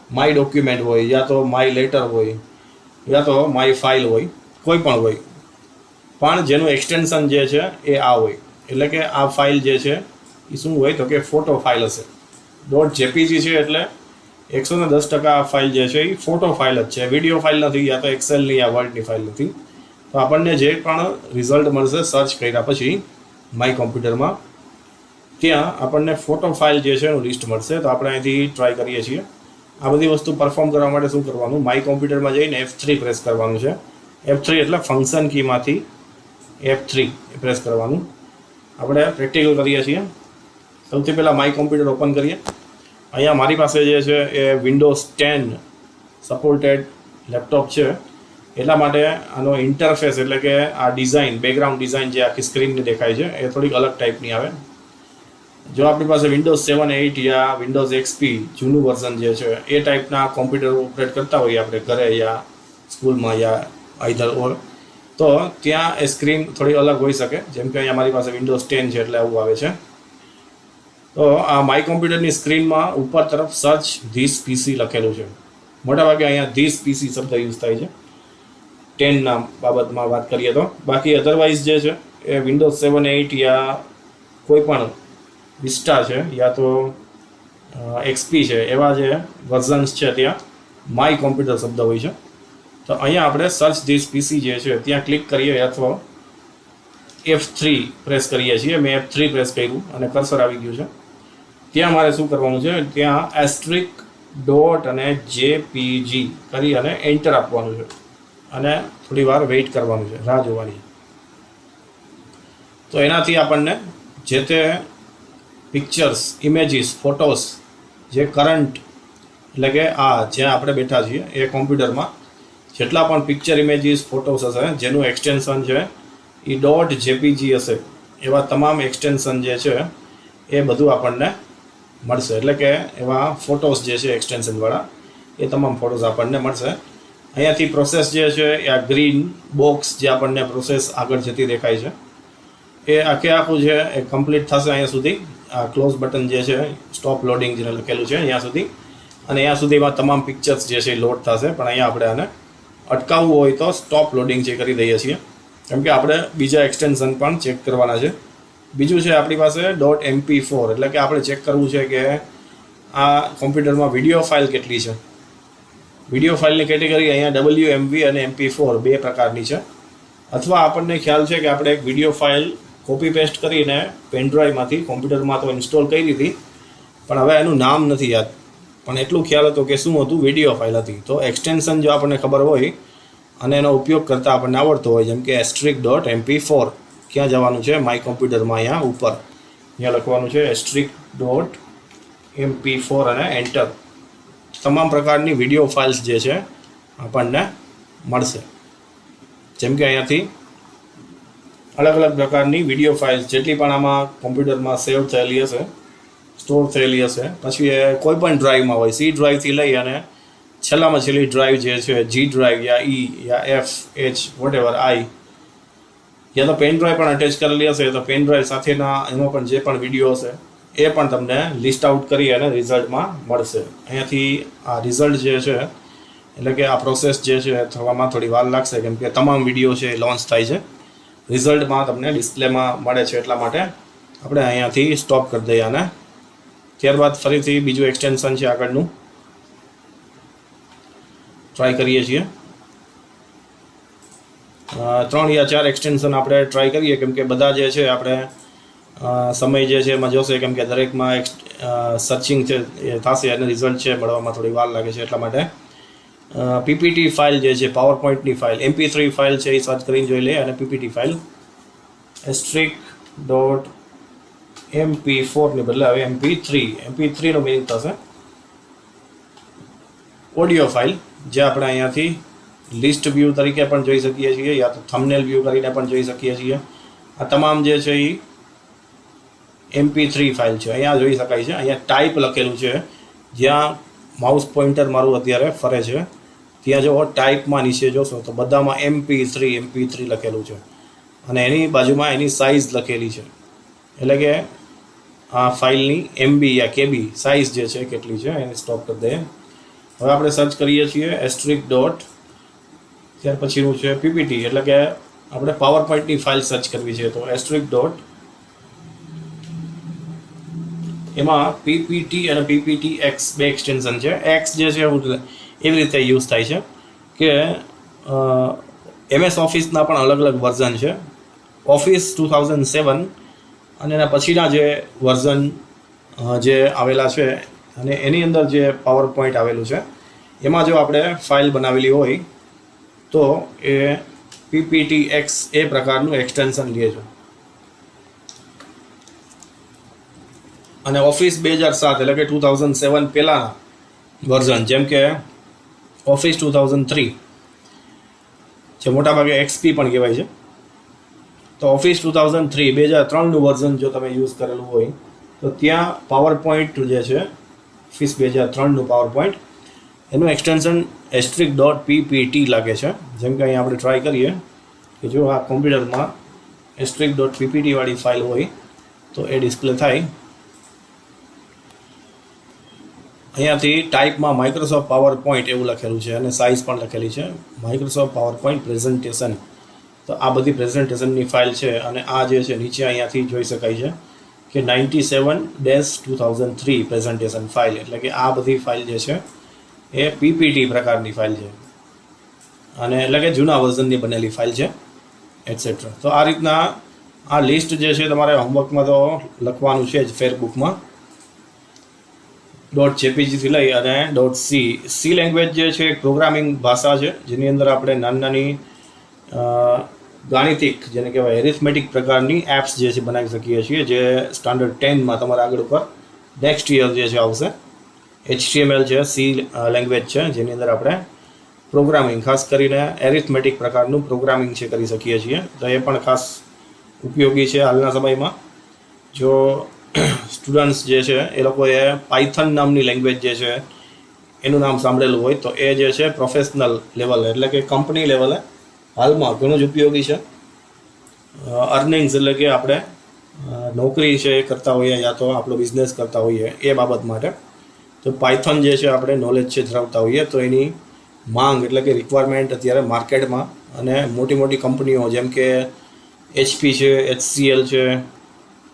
A: માય ડોક્યુમેન્ટ હોય, યા તો માય લેટર હોય, યા તો માય ફાઇલ હોય, કોઈ પણ હોય, પણ જેનું એક્સટેન્શન જે છે એ આ હોય. એટલે કે આ ફાઇલ જે છે એ શું હોય તો કે ફોટો ફાઇલ હશે. .jpg છે એટલે 110% આ ફાઇલ જે છે એ ફોટો ફાઇલ જ છે, વિડીયો ફાઇલ નથી, યા તો એક્સેલની યા વર્ડની ફાઇલ નથી. તો આપણને જે પણ રિઝલ્ટ મળશે સર્ચ કર્યા પછી માય કોમ્પ્યુટરમાં, ત્યાં આપણને ફોટો ફાઇલ જે છે એનું લિસ્ટ મળશે. તો આપણે અહીંથી ટ્રાય કરીએ છીએ. આ બધી વસ્તુ પરફોર્મ કરવા માટે શું કરવાનું, માય કોમ્પ્યુટરમાં જઈને F3 પ્રેસ કરવાનું છે. F3 એટલે ફંક્શન કીમાંથી F3 પ્રેસ કરવાનું. આપણે પ્રેક્ટિકલ કરીએ છીએ. સૌથી પહેલાં માય કોમ્પ્યુટર ઓપન કરીએ. અહીંયા મારી પાસે જે છે એ વિન્ડોઝ 10 સપોર્ટેડ લેપટોપ છે, એટલા માટે આનો ઇન્ટરફેસ એટલે કે આ ડિઝાઇન, બેકગ્રાઉન્ડ ડિઝાઇન જે આખી સ્ક્રીનની દેખાય છે એ થોડીક અલગ ટાઈપની આવે. જો આપણી પાસે વિન્ડોઝ 7, 8 યા વિન્ડોઝ XP જૂનું વર્ઝન જે છે એ ટાઈપના કોમ્પ્યુટર ઓપરેટ કરતા હોઈએ આપણે ઘરે યા સ્કૂલમાં યા આઈધર ઓર, તો ત્યાં એ સ્ક્રીન થોડી અલગ હોઈ શકે. જેમ કે અહીંયા મારી પાસે વિન્ડોઝ 10 છે એટલે આવું આવે છે. તો આ માય કોમ્પ્યુટરની સ્ક્રીનમાં ઉપર તરફ સર્ચ ધીસ PC લખેલું છે. મોટાભાગે અહીંયા ધીસ PC શબ્દ યુઝ થાય છે 10ના બાબતમાં વાત કરીએ તો. બાકી અધરવાઇઝ જે છે એ વિન્ડોઝ 7, 8 યા કોઈ પણ વિસ્ટા છે યા તો XP છે એવા જે વર્ઝન્સ છે ત્યાં માય કોમ્પ્યુટર શબ્દ હોય છે. તો અહીંયા આપણે સર્ચ ધીસ PC જે છે ત્યાં ક્લિક કરીએ અથવા F3 પ્રેસ કરીએ છીએ. મેં F3 પ્રેસ કર્યું અને કર્સર આવી ગયું છે. ત્યાં મારે શું કરવાનું છે, ત્યાં એસ્ટ્રિક ડોટ અને JPG કરી અને એન્ટર આપવાનું છે અને થોડી વાર વેઇટ કરવાનું છે, રાહ જોવાની. તો એનાથી આપણને જે તે પિક્ચર્સ, ઇમેજીસ, ફોટોસ જે કરંટ એટલે કે આ જ્યાં આપણે બેઠા છીએ એ કોમ્પ્યુટરમાં જેટલા પણ પિક્ચર, ઇમેજીસ, ફોટોસ હશે જેનું એક્સટેન્શન છે એ .jpg હશે, એવા તમામ એક્સટેન્શન જે છે એ બધું આપણને મળશે. એટલે કે એવા ફોટોસ જે છે એક્સટેન્શનવાળા એ તમામ ફોટોસ આપણને મળશે. અહીંયાથી પ્રોસેસ જે છે એ આ ગ્રીન બોક્સ જે આપણને પ્રોસેસ આગળ જતી દેખાય છે એ આખે આખું છે એ કમ્પ્લીટ થશે અહીંયા સુધી. આ ક્લોઝ બટન જે છે, સ્ટોપ લોડિંગ જેને લખેલું છે અહીંયા સુધી, અને અહીંયા સુધીમાં તમામ પિક્ચર્સ જે છે એ લોડ થશે. પણ અહીંયા આપણે આને અટકાવવું હોય તો સ્ટોપ લોડિંગ જે કરી દઈએ છીએ, કેમ કે આપણે બીજા એક્સટેન્શન પણ ચેક કરવાના છે. બીજું છે આપણી પાસે .mp4 એટલે કે આપણે ચેક કરવું છે કે આ કોમ્પ્યુટરમાં વિડીયો ફાઇલ કેટલી છે. વિડીયો ફાઇલની કેટેગરી અહીંયા WMV અને MP4 બે પ્રકારની છે. અથવા આપણને ખ્યાલ છે કે આપણે એક વિડીયો ફાઇલ કોપી પેસ્ટ કરીને પેનડ્રાઈવમાંથી કોમ્પ્યુટરમાં તો ઇન્સ્ટોલ કરી હતી, પણ હવે એનું નામ નથી યાદ, પણ એટલું ખ્યાલ હતો કે શું હતું, વિડીયો ફાઇલ હતી. તો એક્સટેન્શન જો આપણને ખબર હોય અને એનો ઉપયોગ કરતાં આપણને આવડતો હોય, જેમ કે *mp4, ક્યાં જવાનું છે, માય કોમ્પ્યુટરમાં અહીંયા ઉપર અહીંયા લખવાનું છે *mp4 અને એન્ટર. તમામ પ્રકારની વિડીયો ફાઇલ્સ જે છે આપણને મળશે. જેમ કે અહીંયાથી અલગ અલગ પ્રકારની વિડીયો ફાઇલ્સ જેટલી પણ આમાં કોમ્પ્યુટરમાં સેવ થયેલી હશે, સ્ટોર થયેલી હશે, પછી એ કોઈ પણ ડ્રાઈવમાં હોય, C ડ્રાઈવથી લઈ અને છેલ્લામાં છેલ્લી ડ્રાઈવ જે છે G drive yeah E yeah F H whatever I, યા તો પેન ડ્રાઈવ પણ અટેચ કરેલી હશે તો પેન ડ્રાઈવ સાથેના એમાં પણ જે પણ વિડીયો હશે એ પણ તમને લિસ્ટ આઉટ કરી અને રિઝલ્ટમાં મળશે. અહીંયાથી આ રિઝલ્ટ જે છે એટલે કે આ પ્રોસેસ જે છે થવામાં થોડી વાર લાગશે, કેમ કે તમામ વિડીયો છે એ લોન્ચ થાય છે, રિઝલ્ટમાં તમને ડિસ્પ્લેમાં મળે છે. એટલા માટે આપણે અહીંયાથી સ્ટોપ કરી દઈએ અને ત્યારબાદ ફરીથી બીજું એક્સટેન્શન છે આગળનું ટ્રાય કરીએ છીએ. 3 યા 4 એક્સટેન્શન આપણે ટ્રાય કરીએ, કેમ કે બધા જે છે આપણે સમય જે છે એમાં જોશે, કેમ કે દરેકમાં સર્ચિંગ છે એ થશે અને રિઝલ્ટ છે મળવામાં થોડી વાર લાગે છે. એટલા માટે પીપીટી ફાઇલ જે છે પાવર પોઈન્ટની ફાઇલ MP3 ફાઇલ છે એ સર્ચ કરીને જોઈ લે. અને પીપીટી ફાઇલ *MP4 ને બદલે હવે MP3 નો મિનિંગ થશે ઓડિયો ફાઇલ, જે આપણે અહીંયાથી લિસ્ટ વ્યૂ તરીકે પણ જોઈ શકીએ છીએ યા તો થંબનેલ વ્યૂ કરીને પણ જોઈ શકીએ છીએ. આ તમામ જે છે એ MP3 ફાઇલ છે. અહીંયા જોઈ શકાય છે, અહીંયા ટાઈપ લખેલું છે, જ્યાં માઉસ પોઇન્ટર મારું અત્યારે ફરે છે ત્યાં જો ટાઈપમાં નીચે જોશો તો બધામાં MP3 લખેલું છે અને એની બાજુમાં એની સાઇઝ લખેલી છે, એટલે કે આ ફાઇલની MB યા KB સાઇઝ જે છે કેટલી છે એને સ્ટોપ કરી દઈએ. હવે આપણે સર્ચ કરીએ છીએ * ડોટ, ત્યાર પછીનું છે પીપીટી, એટલે કે આપણે પાવર પોઈન્ટની ફાઇલ સર્ચ કરવી છે તો * ડોટ, એમાં પીપીટી અને PPTX બે એક્સટેન્શન છે. X જે છે એવી રીતે યુઝ થાય છે કે MS ઓફિસના પણ અલગ અલગ વર્ઝન છે. ઓફિસ 2007 અને એના પછીના જે વર્ઝન જે આવેલા છે અને એની અંદર જે પાવર પોઈન્ટ આવેલું છે એમાં જો આપણે ફાઇલ બનાવેલી હોય તો એ PPTX એ પ્રકારનું એક્સટેન્શન લે છે. અને ઓફિસ 2007 એટલે કે 2007 પહેલાંના વર્ઝન જેમ કે ઓફિસ 2003 જે મોટાભાગે XP પણ કહેવાય છે, તો ઓફિસ 2003નું વર્ઝન જો તમે યુઝ કરેલું હોય તો ત્યાં પાવર પોઈન્ટ જે છે ઓફિસ 2003નું પાવર પોઈન્ટ એનું એક્સટેન્શન *PPT લાગે છે. જેમ કે અહીંયા આપણે ટ્રાય કરીએ કે જો આ કોમ્પ્યુટરમાં *PPT વાળી ફાઇલ હોય તો એ ડિસ્પ્લે થાય. અહીંયાથી ટાઈપમાં માઇક્રોસોફ્ટ પાવર પોઈન્ટ એવું લખેલું છે અને સાઇઝ પણ લખેલી છે માઇક્રોસોફ્ટ પાવર પોઈન્ટ પ્રેઝન્ટેશન. તો આ બધી પ્રેઝન્ટેશનની ફાઇલ છે અને આ જે છે નીચે અહીંયાથી જોઈ શકાય છે કે 97-2003 પ્રેઝન્ટેશન ફાઇલ, એટલે કે આ બધી ફાઇલ જે છે એ PPT પ્રકારની ફાઇલ છે અને એટલે કે જૂના વર્ઝનની બનેલી ફાઇલ છે એટસેટ્રા. તો આ રીતના આ લિસ્ટ જે છે તમારે હોમવર્કમાં તો લખવાનું છે જ ફેરબુકમાં. .jpg થી લઈ અને .c લેંગ્વેજ જે છે એક પ્રોગ્રામિંગ ભાષા છે જેની અંદર આપણે નાની ગાણિતિક જેને કહેવાય એરિથમેટિક પ્રકારની એપ્સ જે છે બનાવી શકીએ છીએ, જે સ્ટાન્ડર્ડ 10માં તમારા આગળ ઉપર નેક્સ્ટ યર જે છે આવશે. HTML છે, C લેંગ્વેજ છે જેની અંદર આપણે પ્રોગ્રામિંગ ખાસ કરીને એરિથમેટિક પ્રકારનું પ્રોગ્રામિંગ છે કરી શકીએ છીએ. તો એ પણ ખાસ ઉપયોગી છે હાલના સમયમાં. જો સ્ટુડન્ટ્સ જે છે એ લોકોએ પાયથન નામની લેંગ્વેજ જે છે એનું નામ સાંભળેલું હોય તો એ જે છે પ્રોફેશનલ લેવલે એટલે કે કંપની લેવલે હાલમાં ઘણું જ ઉપયોગી છે. અર્નિંગ્સ એટલે કે આપણે નોકરી છે એ કરતા હોઈએ યા તો આપણો બિઝનેસ કરતા હોઈએ એ બાબત માટે તો પાયથન જે છે આપણે નોલેજ છે ધરાવતા હોઈએ તો એની માંગ એટલે કે રિક્વાયરમેન્ટ અત્યારે માર્કેટમાં અને મોટી મોટી કંપનીઓ જેમ કે HP છે, HCL છે,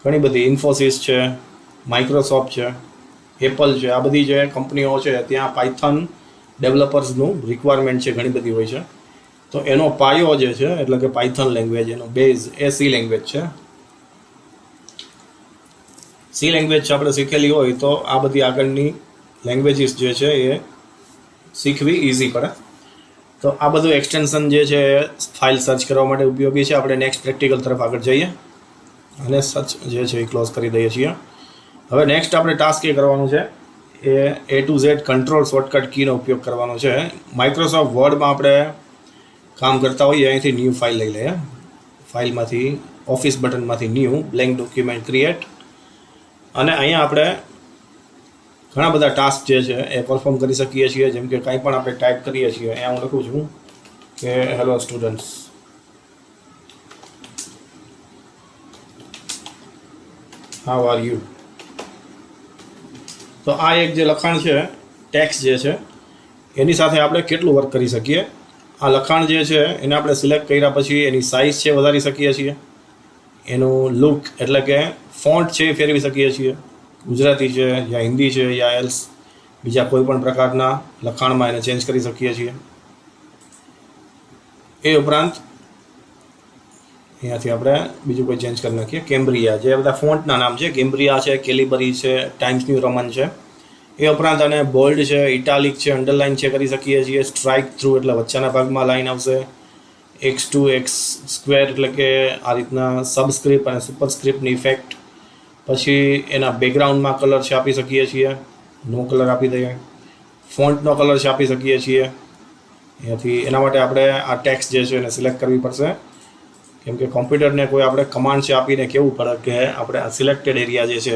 A: ઘણી બધી ઇન્ફોસિસ છે, માઇક્રોસોફ્ટ છે, એપલ છે, આ બધી જે કંપનીઓ છે ત્યાં પાયથન ડેવલપર્સનું રિક્વાયરમેન્ટ છે ઘણી બધી હોય છે. તો એનો પાયો જે છે એટલે કે પાયથન લેંગ્વેજ એનો બેઝ એ C લેંગ્વેજ છે. C લેંગ્વેજ આપણે શીખેલી હોય તો આ બધી આગળની લેંગ્વેજીસ જે છે એ શીખવી ઇઝી પડે. તો આ બધું એક્સટેન્શન જે છે ફાઇલ સર્ચ કરવા માટે ઉપયોગી છે. આપણે નેક્સ્ટ પ્રેક્ટિકલ તરફ આગળ જઈએ અને સર્ચ જે છે એ ક્લોઝ કરી દઈએ છીએ. હવે નેક્સ્ટ આપણે ટાસ્ક એ કરવાનું છે એ A to Z control shortcut કીનો ઉપયોગ કરવાનો છે. માઇક્રોસોફ્ટ વર્ડમાં આપણે કામ કરતા હોઈએ અહીંથી ન્યૂ ફાઇલ લઈ લઈએ. ફાઇલમાંથી ઓફિસ બટનમાંથી ન્યૂ બ્લેન્ક ડોક્યુમેન્ટ ક્રિએટ અને અહીંયા આપણે ઘણા બધા ટાસ્ક જે છે એ પરફોર્મ કરી શકીએ છીએ. જેમ કે કંઈ પણ આપણે ટાઈપ કરીએ છીએ અહીંયા હું લખું છું કે hello students, how are you. તો આ એક જે લખાણ છે ટેક્સ્ટ જે છે એની સાથે આપણે કેટલું વર્ક કરી શકીએ. આ લખાણ જે છે એને આપણે સિલેક્ટ કર્યા પછી એની સાઇઝ છે વધારી શકીએ છીએ, એનું લુક એટલે કે ફોન્ટ છે એ ફેરવી શકીએ છીએ, ગુજરાતી છે યા હિન્દી છે યા એલ્સ બીજા કોઈ પણ પ્રકારના લખાણમાં એને ચેન્જ કરી શકીએ છીએ. એ ઉપરાંત અહીંયાથી આપણે બીજું કોઈ ચેન્જ કરી નાખીએ. કેમ્બ્રિયા જે બધા ફોન્ટના નામ છે, કેમ્બ્રિયા છે, કેલિબરી છે, ટાઈમ્સ ન્યૂ રોમન છે, એ ઉપરાંત આને બોલ્ડ છે, ઇટાલિક છે, અંડરલાઇન છે કરી શકીએ છીએ. સ્ટ્રાઇક થ્રુ એટલે વચ્ચાના ભાગમાં લાઇન આવશે. X2 X2 એટલે કે આ રીતના સબસ્ક્રિપ્ટ અને સુપરસ્ક્રિપ્ટની ઇફેક્ટ. પછી એના બેકગ્રાઉન્ડમાં કલર છે આપી શકીએ છીએ, નો કલર આપી દઈએ. ફોન્ટનો કલર છે આપી શકીએ છીએ અહીંયાથી. એના માટે આપણે આ ટેક્સ્ટ જે છે એને સિલેક્ટ કરવી પડશે, કેમ કે કોમ્પ્યુટરને કોઈ આપણે કમાન્ડ છે આપીને કહેવું પડે કે આપણે આ સિલેક્ટેડ એરિયા જે છે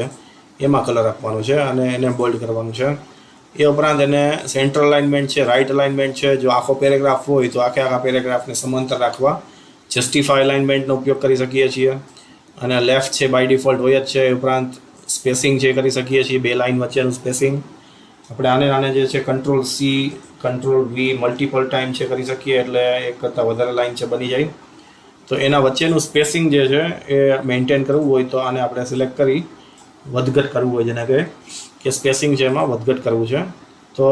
A: એમાં કલર આપવાનો છે અને એને બોલ્ડ કરવાનું છે. એ ઉપરાંત એને સેન્ટર અલાઇનમેન્ટ છે, રાઇટ અલાઇનમેન્ટ છે. જો આખો પેરેગ્રાફ હોય તો આખા પેરેગ્રાફને સમાંતર રાખવા જસ્ટિફાય અલાઇનમેન્ટનો ઉપયોગ કરી શકીએ છીએ. અને લેફ્ટ છે બાય ડિફોલ્ટ હોય જ છે. એ ઉપરાંત સ્પેસિંગ જે કરી શકીએ છીએ, બે લાઇન વચ્ચેનું સ્પેસિંગ. આપણે આને જે છે Ctrl+C Ctrl+V મલ્ટિપલ ટાઈમ છે કરી શકીએ, એટલે એક કરતાં વધારે લાઇન છે બની જાય. તો એના વચ્ચેનું સ્પેસિંગ જે છે એ મેન્ટેન કરવું હોય તો આને આપણે સિલેક્ટ કરી વધઘટ કરવું હોય, જેને કે સ્પેસિંગ છે એમાં વધઘટ કરવું છે. તો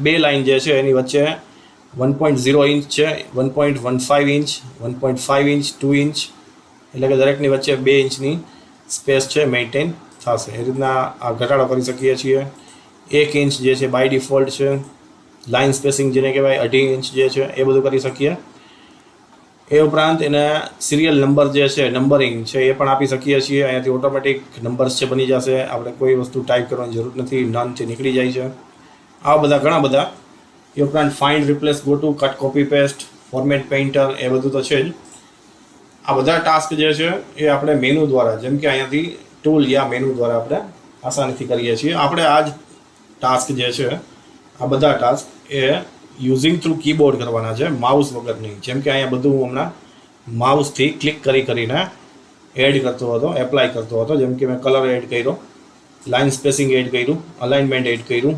A: બે લાઇન જે છે એની વચ્ચે 1.0 ઇંચ છે, 1.15 ઇંચ, 1.5 ઇંચ, 2 ઇંચ, એટલે કે દરેકની વચ્ચે 2 ઇંચની સ્પેસ છે મેન્ટેન થશે. એ રીતના આ ઘટાડો કરી શકીએ છીએ. 1 ઇંચ જે છે બાય ડિફોલ્ટ છે. લાઇન સ્પેસિંગ જેને કહેવાય 2.5 ઇંચ જે છે એ બધું કરી શકીએ. એ ઉપરાંત એને સિરિયલ નંબર જે છે, નંબરિંગ છે એ પણ આપી શકીએ છીએ. અહીંયાથી ઓટોમેટિક નંબર્સ છે બની જશે, આપણે કોઈ વસ્તુ ટાઈપ કરવાની જરૂર નથી, નનથી નીકળી જાય છે. આવા બધા ઘણા બધા. એ ઉપરાંત find, replace, go to, cut, copy, paste, format, painter એ બધું તો છે જ. આ બધા ટાસ્ક જે છે એ આપણે મેનુ દ્વારા, જેમ કે અહીંયાથી ટૂલ યા મેનુ દ્વારા આપણે આસાનીથી કરીએ છીએ. આપણે આ જ ટાસ્ક જે છે, આ બધા ટાસ્ક એ યુઝિંગ થ્રુ કીબોર્ડ કરવાના છે, માઉસ વગર નહીં. જેમ કે અહીંયા બધું હું હમણાં માઉસથી ક્લિક કરીને એડ કરતો હતો, એપ્લાય કરતો હતો. જેમ કે મેં કલર એડ કર્યો, લાઇન સ્પેસિંગ એડ કર્યું, અલાઇનમેન્ટ એડ કર્યું,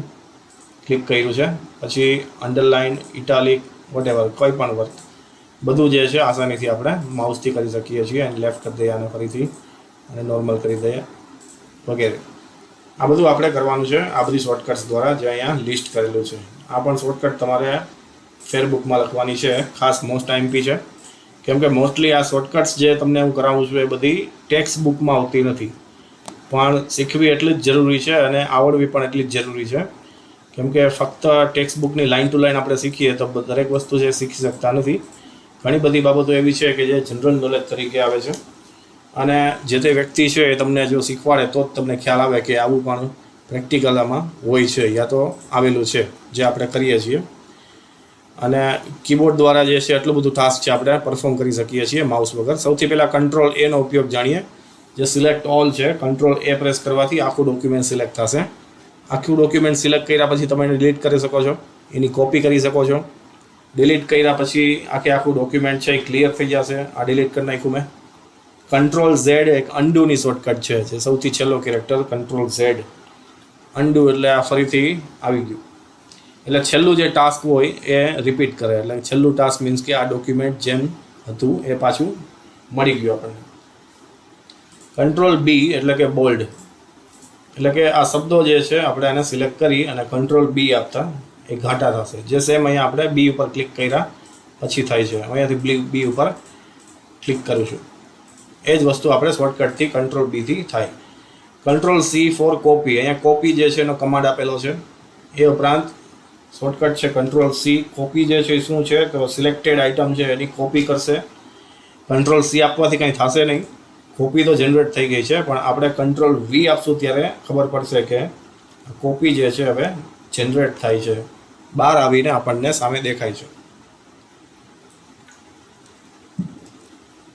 A: ક્લિક કર્યું છે. પછી અંડરલાઇન, ઇટાલિક, વોટેવર કોઈ પણ વર્ક બધું જે છે આસાનીથી આપણે માઉસથી કરી શકીએ છીએ. અને લેફ્ટ કરી દઈએ આને ફરીથી, અને નોર્મલ કરી દઈએ વગેરે. આ બધું આપણે કરવાનું છે આ બધી શોર્ટકટ્સ દ્વારા, જે અહીંયા લિસ્ટ કરેલું છે. આ પણ શોર્ટકટ તમારે ફેરબુકમાં લખવાની છે, ખાસ મોસ્ટ આઈએમપી છે. કેમ કે મોસ્ટલી આ શોર્ટકટ્સ જે તમને હું કરાવું છું એ બધી ટેક્સ્ટ બુકમાં આવતી નથી, પણ શીખવી એટલી જ જરૂરી છે અને આવડવી પણ એટલી જ જરૂરી છે. કેમ કે ફક્ત ટેક્સ્ટ બુકની લાઇન ટુ લાઇન આપણે શીખીએ તો દરેક વસ્તુ છે શીખી શકતા નથી. ઘણી બધી બાબતો એવી છે કે જે જનરલ નોલેજ તરીકે આવે છે, અને જે તે વ્યક્તિ છે એ તમને જો શીખવાડે તો જ તમને ખ્યાલ આવે કે આવું પણ પ્રેક્ટિકલ આમાં હોય છે, યા તો આવેલું છે જે આપણે કરીએ છીએ. અને કીબોર્ડ દ્વારા જે છે એટલું બધું ટાસ્ક છે આપણે પરફોર્મ કરી શકીએ છીએ માઉસ વગર. સૌથી પહેલાં Ctrl+A નો ઉપયોગ જાણીએ. જે સિલેક્ટ ઓલ છે, Ctrl+A પ્રેસ કરવાથી આખું ડોક્યુમેન્ટ સિલેક્ટ થશે. આખું ડોક્યુમેન્ટ સિલેક્ટ કર્યા પછી તમે એને ડિલીટ કરી શકો છો, એની કોપી કરી શકો છો. ડિલીટ કર્યા પછી આખું ડોક્યુમેન્ટ છે એ ક્લિયર થઈ જશે. આ ડિલીટ કરી નાખ્યું મેં. Ctrl+Z એક અન્ડુની શોર્ટકટ છે, જે સૌથી છેલ્લો કેરેક્ટર Ctrl+Z અન્ડુ, એટલે આ ફરીથી આવી ગયું. એટલે છેલ્લું જે ટાસ્ક હોય એ રિપીટ કરે. એટલે છેલ્લું ટાસ્ક મીન્સ કે આ ડોક્યુમેન્ટ જેમ હતું એ પાછું મળી ગયું આપણને. Ctrl+B એટલે કે બોલ્ડ, એટલે કે આ શબ્દો જે છે આપણે એને સિલેક્ટ કરી અને Ctrl+B આપતા એ ઘાટા થશે. જે સેમ અહીંયા આપણે B ઉપર ક્લિક કર્યા પછી થાય છે. અહીંયાથી B ઉપર ક્લિક કરું છું. એ જ વસ્તુ આપણે શોર્ટકટથી Ctrl+B થી થાય. Ctrl+C ફોર કોપી, અહીંયા કોપી જે છે એનો કમાન્ડ આપેલો છે. એ ઉપરાંત શોર્ટકટ છે Ctrl+C. કોપી જે છે શું છે તો સિલેક્ટેડ આઇટમ છે એની કોપી કરશે. Ctrl+C આપવાથી કંઈ થશે નહીં, કોપી તો જનરેટ થઈ ગઈ છે, પણ આપણે Ctrl+V આપશું ત્યારે ખબર પડશે કે કોપી જે છે હવે જનરેટ થાય છે, બહાર આવીને આપણને સામે દેખાય છે.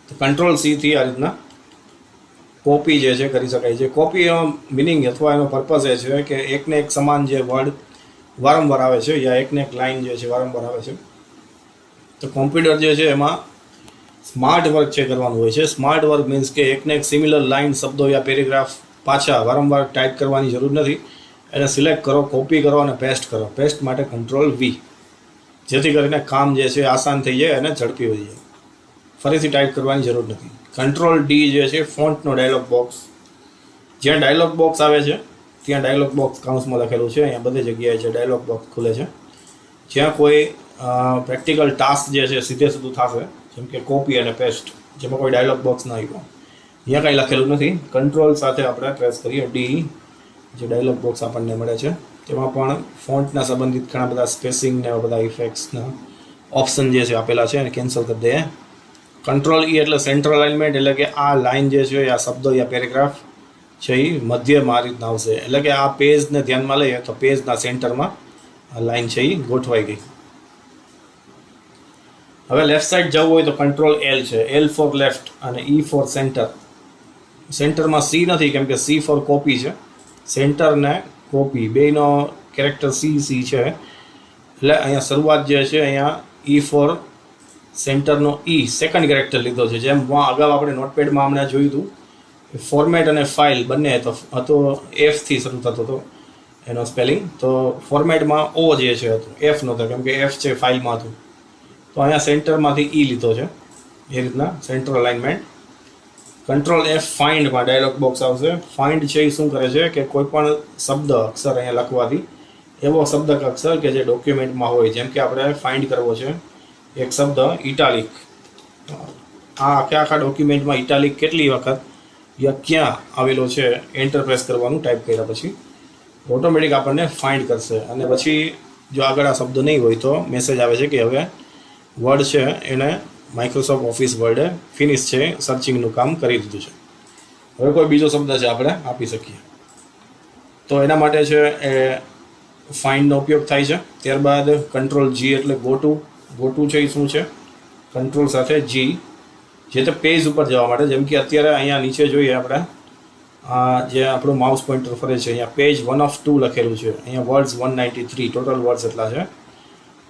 A: તો Ctrl+C થી આ રીતના કોપી જે છે કરી શકાય છે. કોપીનો મિનિંગ અથવા એનો પર્પઝ એ છે કે એકને એક સમાન જે વર્ડ વારંવાર આવે છે, યા એકને એક લાઇન જે છે વારંવાર આવે છે, તો કોમ્પ્યુટર જે છે એમાં સ્માર્ટ વર્ક છે કરવાનું હોય છે. સ્માર્ટ વર્ક મીન્સ કે એકને એક સિમિલર લાઇન, શબ્દો યા પેરેગ્રાફ પાછા વારંવાર ટાઈપ કરવાની જરૂર નથી. એને સિલેક્ટ કરો, કોપી કરો અને પેસ્ટ કરો. પેસ્ટ માટે Ctrl+V, જેથી કરીને કામ જે છે આસાન થઈ જાય અને ઝડપી થઈ જાય, ફરીથી ટાઈપ કરવાની જરૂર નથી. Ctrl+D જે છે ફોન્ટનો ડાયલોગ બોક્સ. જ્યાં ડાયલોગ બોક્સ આવે છે ત્યાં ડાયલોગ બોક્સ કાઉન્સમાં લખેલું છે, અહીંયા બધી જગ્યાએ છે ડાયલોગ બોક્સ ખુલે છે. જ્યાં કોઈ પ્રેક્ટિકલ ટાસ્ક જે છે સીધે સીધું થશે, જેમ કે કોપી અને પેસ્ટ, જેમાં કોઈ ડાયલોગ બોક્સ ના આવ્યો, અહીંયા કંઈ લખેલું નથી. કંટ્રોલ સાથે આપણે પ્રેસ કરીએ D, જે ડાયલોગ બોક્સ આપણને મળે છે તેમાં પણ ફોન્ટના સંબંધિત ઘણા બધા સ્પેસિંગ ને એવા બધા ઇફેક્ટ્સના ઓપ્શન જે છે આપેલા છે એને કેન્સલ કરી દઈએ. કંટ્રોલ ઈ એટલે સેન્ટ્રલ અલાઇનમેન્ટ, એટલે કે આ લાઇન જે છે આ શબ્દો યા પેરેગ્રાફ છે એ મધ્યમાં આ રીતના આવશે. એટલે કે આ પેજને ધ્યાનમાં લઈએ તો પેજના સેન્ટરમાં આ લાઇન છે એ ગોઠવાઈ ગઈ. હવે લેફ્ટ સાઈડ જવું હોય તો કંટ્રોલ એલ છે, એલ ફોર લેફ્ટ અને ઈ ફોર સેન્ટર. સેન્ટરમાં સી નથી કેમ કે સી ફોર કોપી છે, સેન્ટર ને કોપી બેયનો કેરેક્ટર સી છે. એટલે અહીંયા શરૂઆત જે છે અહીંયા E for સેન્ટરનો E second character લીધો છે. જેમ અગાઉ આપણે નોટપેડમાં હમણાં જોયું હતું ફોર્મેટ અને ફાઇલ બંને હતો એફથી શરૂ થતો હતો એનો સ્પેલિંગ, તો ફોર્મેટમાં ઓ જે છે હતો, એફ નહોતો કેમ કે એફ છે ફાઇલમાં હતું. તો અહીંયા સેન્ટરમાંથી ઈ લીધો છે એ રીતના સેન્ટ્રલ અલાઇનમેન્ટ. કંટ્રોલ એફ ફાઇન્ડમાં ડાયલોગ બોક્સ આવશે. ફાઇન્ડ છે એ શું કરે છે કે કોઈ પણ શબ્દ અક્ષર અહીંયા લખવાથી એવો શબ્દ કે અક્ષર કે જે ડોક્યુમેન્ટમાં હોય, જેમ કે આપણે ફાઇન્ડ કરવો છે એક શબ્દ ઇટાલિક. આ આખા ડોક્યુમેન્ટમાં ઇટાલિક કેટલી વખત યા ક્યાં આવેલો છે એન્ટર પ્રેસ કરવાનું ટાઈપ કર્યા પછી ઓટોમેટિક આપણને ફાઇન્ડ કરશે. અને પછી જો આગળ આ શબ્દ નહીં હોય તો મેસેજ આવે છે કે હવે વર્ડ છે એને માઇક્રોસોફ્ટ ઓફિસ વર્ડે ફિનિશ છે સર્ચિંગનું કામ કરી દીધું છે. હવે કોઈ બીજો શબ્દ છે આપણે આપી શકીએ તો એના માટે છે એ ફાઇન્ડનો ઉપયોગ થાય છે. ત્યારબાદ કંટ્રોલ જી એટલે ગોટુ છે એ શું છે, કંટ્રોલ સાથે જી જે તે પેજ ઉપર જવા માટે. જેમ કે અત્યારે અહીંયા નીચે જોઈએ આપણે જે આપણું માઉસ પોઇન્ટર ફરે છે અહીંયા પેજ 1 of 2 લખેલું છે. અહીંયા વર્ડ્સ 193 ટોટલ વર્ડ્સ એટલા છે.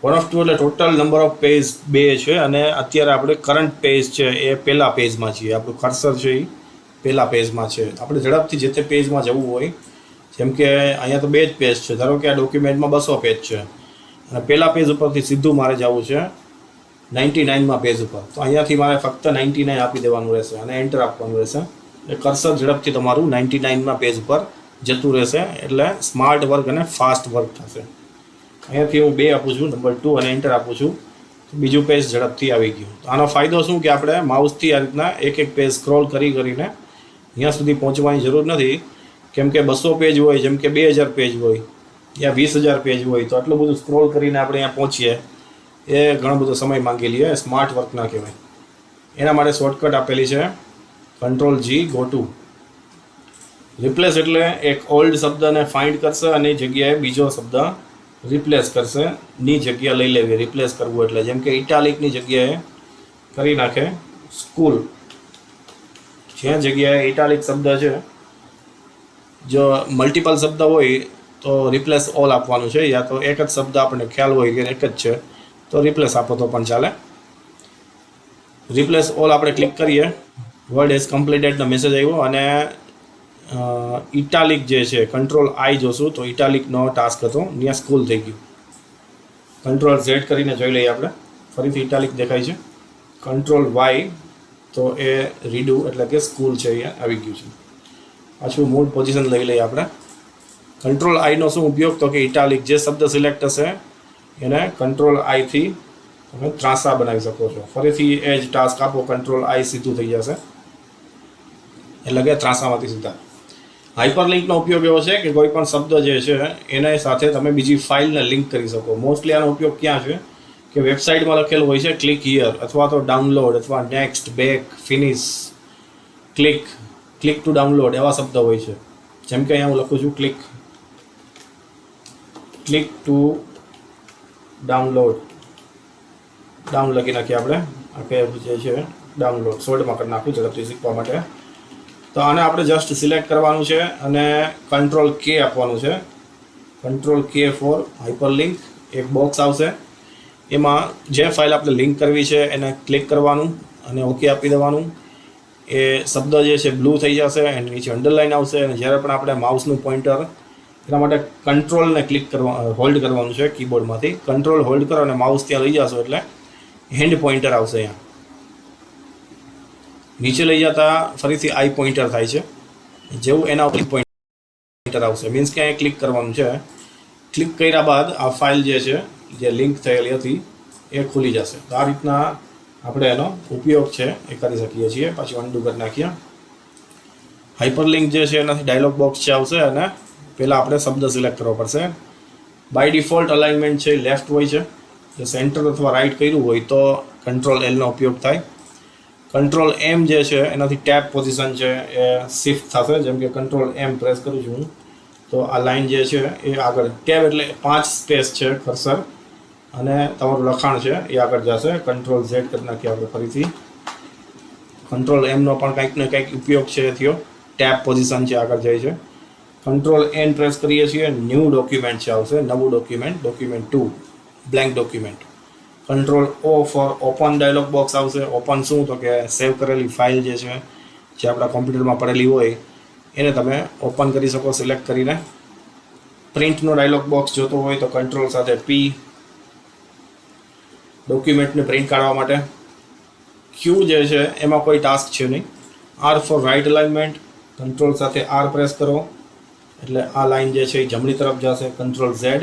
A: 1 of 2 એટલે ટોટલ નંબર ઓફ પેજ 2 છે. અને અત્યારે આપણે કરંટ પેજ છે એ પહેલા પેજમાં છીએ, આપણું કર્સર છે એ પહેલા પેજમાં છે. આપણે ઝડપથી જે તે પેજમાં જવું હોય, જેમ કે અહીંયા તો 2 જ પેજ છે, ધારો કે આ ડોક્યુમેન્ટમાં 200 પેજ છે અને પહેલા પેજ ઉપરથી સીધું મારે જવું છે 99માં પેજ ઉપર, તો અહીંયાથી મારે ફક્ત 99 આપી દેવાનું રહેશે અને એન્ટર આપવાનું રહેશે. એ કર્સર ઝડપથી તમારું 99માં પેજ ઉપર જતું રહેશે. એટલે સ્માર્ટ વર્ક અને ફાસ્ટ વર્ક થશે. અહીંયાથી હું 2 આપું છું, નંબર 2 અને એન્ટર આપું છું, તો બીજું પેજ ઝડપથી આવી ગયું. તો આનો ફાયદો શું કે આપણે માઉસથી આ રીતના એક પેજ સ્ક્રોલ કરીને અહીંયા સુધી પહોંચવાની જરૂર નથી. કેમ કે 200 પેજ હોય, જેમ કે 2000 પેજ હોય યા 20000 પેજ હોય, તો આટલું બધું સ્ક્રોલ કરીને આપણે અહીંયા પહોંચીએ એ ઘણો બધો સમય માંગી લઈએ, સ્માર્ટ વર્ક ના કહેવાય. એના માટે શોર્ટકટ આપેલી છે કંટ્રોલ જી ગોટુ. રિપ્લેસ એટલે એક ઓલ્ડ શબ્દને ફાઇન્ડ કરશે અને જગ્યાએ બીજો શબ્દ રિપ્લેસ કરશે. ની જગ્યા લઈ લેવી, રિપ્લેસ કરવું એટલે જેમ કે ઇટાલિકની જગ્યાએ કરી નાખે સ્કૂલ. જ્યાં જગ્યાએ ઇટાલિક શબ્દ છે, જો મલ્ટિપલ શબ્દ હોય તો રિપ્લેસ ઓલ આપવાનું છે, યા તો એક જ શબ્દ આપણને ખ્યાલ હોય કે એક જ છે તો રિપ્લેસ આપો તો પણ ચાલે. રિપ્લેસ ઓલ આપણે ક્લિક કરીએ, વર્ડ ઇઝ કમ્પ્લીટેડનો મેસેજ આવ્યો અને ઇટાલિક જે છે કંટ્રોલ આઈ જોશું તો ઇટાલિકનો ટાસ્ક હતો, ત્યાં સ્કૂલ થઈ ગયું. કંટ્રોલ ઝેડ કરીને જોઈ લઈએ આપણે, ફરીથી ઇટાલિક દેખાય છે. કંટ્રોલ વાય તો એ રીડુ એટલે કે સ્કૂલ છે અહીંયા આવી ગયું છે. પાછું મૂળ પોઝિશન લઈ લઈએ આપણે. કંટ્રોલ આઈનો શું ઉપયોગ તો કે ઇટાલિક જે શબ્દ સિલેક્ટ હશે એને કંટ્રોલ આઈથી તમે ત્રાંસા બનાવી શકો છો. ફરીથી એ જ ટાસ્ક આપો, કંટ્રોલ આઈ સીધું થઈ જશે, એટલે કે ત્રાંસામાંથી સીધા. હાઇપરલિંકનો ઉપયોગ એવો છે કે કોઈ પણ શબ્દ જે છે એના સાથે તમે બીજી ફાઇલને લિંક કરી શકો. મોસ્ટલી આનો ઉપયોગ ક્યાં છે કે વેબસાઇટમાં લખેલું હોય છે ક્લિક હિયર, અથવા તો ડાઉનલોડ, અથવા next, back, finish, click two download એવા શબ્દ હોય છે. જેમ કે અહીંયા હું લખું છું ક્લિક ટુ ડાઉનલોડ, ડાઉન લખી નાખીએ આપણે, કે જે છે ડાઉનલોડ શોર્ટમાં કરી નાખું ઝડપથી શીખવા માટે. તો આને આપણે જસ્ટ સિલેક્ટ કરવાનું છે અને કંટ્રોલ કે આપવાનું છે. કંટ્રોલ કે ફોર હાઇપરલિંક. એક બોક્સ આવશે, એમાં જે ફાઇલ આપણે લિંક કરવી છે એને ક્લિક કરવાનું અને ઓકે આપી દેવાનું. એ શબ્દ જે છે બ્લુ થઈ જશે, એની નીચે અંડરલાઇન આવશે. અને જ્યારે પણ આપણે માઉસનું પોઇન્ટર, એના માટે કંટ્રોલને ક્લિક હોલ્ડ કરવાનું છે કીબોર્ડમાંથી. કંટ્રોલ હોલ્ડ કરો અને માઉસ ત્યાં લઈ જશો એટલે હેન્ડ પોઇન્ટર આવશે. અહીંયા નીચે લઈ જતા ફરીથી આઈ પોઇન્ટર થાય છે, જેવું એના ઉપર પોઇન્ટર આવશે, મીન્સ કે અહીંયા ક્લિક કરવાનું છે. ક્લિક કર્યા બાદ આ ફાઇલ જે છે જે લિંક થયેલી હતી એ ખુલી જશે. તો આ રીતના આપણે એનો ઉપયોગ છે એ કરી શકીએ છીએ. પાછી અનડુ કરી નાખીએ. હાઇપરલિંક જે છે એનાથી ડાયલોગ બોક્સ છે આવશે અને પહેલાં આપણે શબ્દ સિલેક્ટ કરવો પડશે. બાય ડિફોલ્ટ અલાઇનમેન્ટ છે લેફ્ટ હોય છે. જો સેન્ટર અથવા રાઇટ કર્યું હોય તો કંટ્રોલ એલનો ઉપયોગ થાય. કંટ્રોલ એમ જે છે એનાથી ટેપ પોઝિશન છે એ શિફ્ટ થશે. જેમ કે કંટ્રોલ એમ પ્રેસ કરું છું તો આ લાઇન જે છે એ આગળ, ટેબ એટલે 5 સ્પેસ છે કર્સર, અને તમારું લખાણ છે એ આગળ જશે. કંટ્રોલ ઝેડ કરી નાખીએ આપણે ફરીથી. કંટ્રોલ એમનો પણ કંઈક ને કંઈક ઉપયોગ છે થયો. ટેપ પોઝિશન છે આગળ જાય છે. કંટ્રોલ એન પ્રેસ કરીએ છીએ, ન્યૂ ડોક્યુમેન્ટ છે આવશે, નવું document, document 2, blank document. Control O for open dialog box આવશે. ઓપન શું તો કે સેવ કરેલી ફાઇલ જે છે, જે આપણા કોમ્પ્યુટરમાં પડેલી હોય એને તમે ઓપન કરી શકો સિલેક્ટ કરીને. પ્રિન્ટનો ડાયલોગ બોક્સ જોતો હોય તો કંટ્રોલ સાથે પી, ડોક્યુમેન્ટને પ્રિન્ટ કાઢવા માટે. ક્યુ જે છે એમાં કોઈ ટાસ્ક છે નહીં. R for right alignment, control સાથે આર પ્રેસ કરો એટલે આ લાઇન જે છે એ જમણી તરફ જશે. કંટ્રોલ ઝેડ,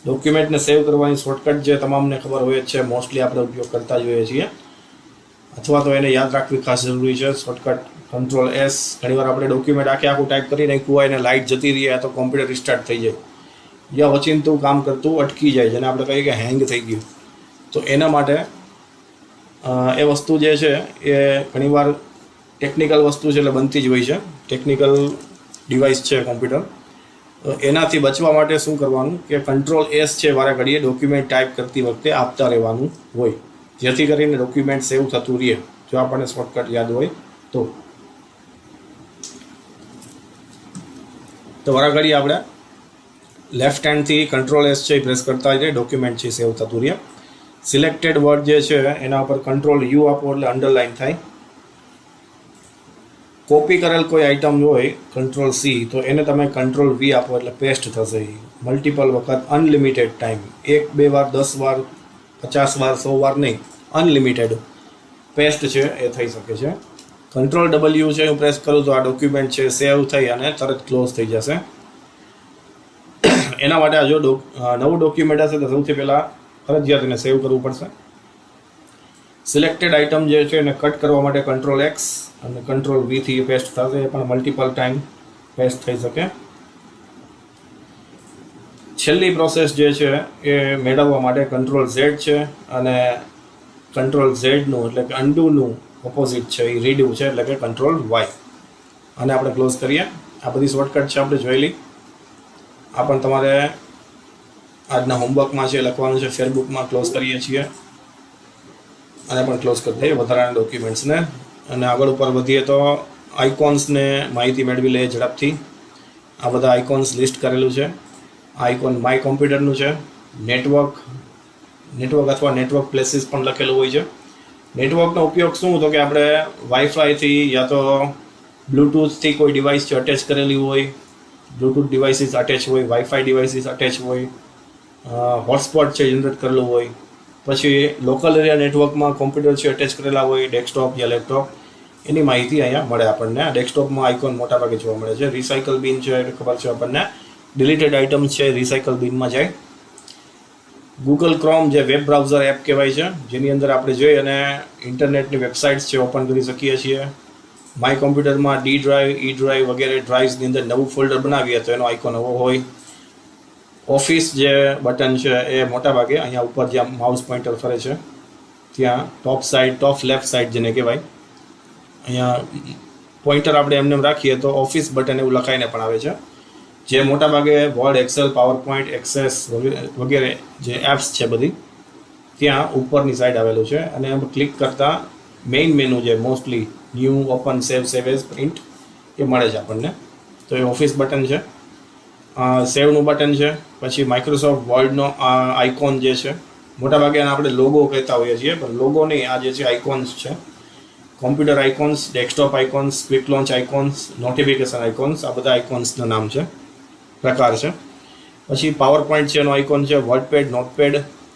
A: ડોક્યુમેન્ટને સેવ કરવાની શોર્ટકટ જે તમામને ખબર હોય જ છે, મોસ્ટલી આપણે ઉપયોગ કરતા જ હોઈએ છીએ, અથવા તો એને યાદ રાખવી ખાસ જરૂરી છે શોર્ટકટ. કંટ્રોલ એસ, ઘણીવાર આપણે ડોક્યુમેન્ટ આખું ટાઈપ કરી નાખ્યું હોય અને લાઇટ જતી રહી તો કોમ્પ્યુટર રિસ્ટાર્ટ થઈ જાય, યા ઓચિંતું કામ કરતું અટકી જાય, જેને આપણે કહીએ કે હેંગ થઈ ગયું. તો એના માટે એ વસ્તુ જે છે એ ઘણીવાર ટેકનિકલ વસ્તુ છે એટલે બનતી જ હોય છે, ટેકનિકલ ડિવાઇસ છે કોમ્પ્યુટર. તો એનાથી બચવા માટે શું કરવાનું કે કંટ્રોલ એસ છે વારે ઘડીએ ડોક્યુમેન્ટ ટાઈપ કરતી વખતે આપતા રહેવાનું હોય, જેથી કરીને ડોક્યુમેન્ટ સેવ થતું રહે, જો આપણને શોર્ટકટ યાદ હોય તો વારે ઘડી આપણે લેફ્ટ હેન્ડથી કંટ્રોલ એસ છે પ્રેસ કરતા રહીએ, ડોક્યુમેન્ટ છે સેવ થતું રહે. સિલેક્ટેડ વર્ડ જે છે એના ઉપર કંટ્રોલ યુ આપો એટલે અંડરલાઇન થાય. કોપી કરેલ કોઈ આઇટમ હોય કંટ્રોલ સી તો એને તમે કંટ્રોલ વી આપો એટલે પેસ્ટ થશે. મલ્ટિપલ વખત, અનલિમિટેડ ટાઈમ, 1 2 વાર, 10 વાર, 50 વાર, 100 વાર નહીં, અનલિમિટેડ પેસ્ટ છે એ થઈ શકે છે. કંટ્રોલ ડબલ્યુ છે હું પ્રેસ કરું તો આ ડોક્યુમેન્ટ છે સેવ થઈ અને તરત ક્લોઝ થઈ જશે. એના માટે આ જો નવું ડોક્યુમેન્ટ હશે તો સૌથી પહેલાં ફરજિયાત એને સેવ કરવું પડશે. સિલેક્ટેડ આઇટમ જે છે એને કટ કરવા માટે કંટ્રોલ એક્સ અને કંટ્રોલ વીથી પેસ્ટ થશે, એ પણ મલ્ટિપલ ટાઈમ પેસ્ટ થઈ શકે. છેલ્લી પ્રોસેસ જે છે એ મેળવવા માટે કંટ્રોલ ઝેડ છે, અને કંટ્રોલ ઝેડનું એટલે કે અન્ડુનું ઓપોઝિટ છે એ રીડુ છે એટલે કે કંટ્રોલ વાય. અને આપણે ક્લોઝ કરીએ. આ બધી શોર્ટકટ છે આપણે જોયેલી. આ પણ તમારે આજના હોમવર્કમાં છે લખવાનું છે. ફેરબુકમાં ક્લોઝ કરીએ છીએ અને પણ ક્લોઝ કરી દઈએ વધારાના ડોક્યુમેન્ટ્સને. અને આગળ ઉપર વધીએ તો આઇકોન્સને માહિતી મેળવી લઈએ ઝડપથી. આ બધા આઇકોન્સ લિસ્ટ કરેલું છે. આ આઇકોન માય કોમ્પ્યુટરનું છે. નેટવર્ક અથવા નેટવર્ક પ્લેસીસ પણ લખેલું હોય છે. નેટવર્કનો ઉપયોગ શું તો કે આપણે વાઈફાઈથી યા તો બ્લૂટૂથથી કોઈ ડિવાઇસ છે અટેચ કરેલી હોય, બ્લૂટૂથ ડિવાઇસીસ અટેચ હોય, વાઈફાઈ ડિવાઇસીસ અટેચ હોય, હોટસ્પોટ છે જનરેટ કરેલું હોય, પછી લોકલ એરિયા નેટવર્કમાં કોમ્પ્યુટર છે અટેચ કરેલા હોય, ડેસ્કટોપ યા લેપટોપ, એની માહિતી અહીંયા મળે આપણને. ડેસ્કટોપમાં આઇકોન મોટાભાગે જોવા મળે છે. રિસાયકલ બિન છે એટલે ખબર છે આપણને, ડિલીટેડ આઇટમ્સ છે રિસાયકલ બિનમાં જાય. ગૂગલ ક્રોમ જે વેબ બ્રાઉઝર એપ કહેવાય છે, જેની અંદર આપણે જઈ અને ઇન્ટરનેટની વેબસાઇટ્સ છે ઓપન કરી શકીએ છીએ. માય કોમ્પ્યુટરમાં ડી ડ્રાઈવ, ઈ ડ્રાઈવ વગેરે ડ્રાઇવ્સની અંદર નવું ફોલ્ડર બનાવીએ તો એનો આઇકોન એવો હોય. ઓફિસ જે બટન છે એ મોટાભાગે અહીંયા ઉપર જ્યાં માઉસ પોઇન્ટર ફરે છે ત્યાં ટોપ લેફ્ટ સાઈડ જેને કહેવાય, અહીંયા પોઇન્ટર આપણે એમને રાખીએ તો ઓફિસ બટન એવું લખાઈને પણ આવે છે. જે મોટાભાગે Word, Excel, PowerPoint, Access વગેરે જે એપ્સ છે બધી ત્યાં ઉપરની સાઈડ આવેલું છે. અને એમ ક્લિક કરતાં મેઇન મેનુ જે mostly new, open, save as, print એ મળે છે આપણને. તો એ ઓફિસ બટન છે. સેવનું બટન છે. પછી માઇક્રોસોફ્ટ વર્ડનો આઇકોન જે છે, મોટાભાગે એને આપણે લોગો કહેતા હોઈએ છીએ, પણ લોગો નહીં, આ જે છે આઇકોન્સ છે. Computer icons, desktop icons, quick launch icons, notification icons, આ બધા આઇકોન્સના નામ છે, પ્રકાર છે. પછી પાવર પોઈન્ટ છે એનો આઇકોન છે. વર્ડપેડ, નોટપેડ,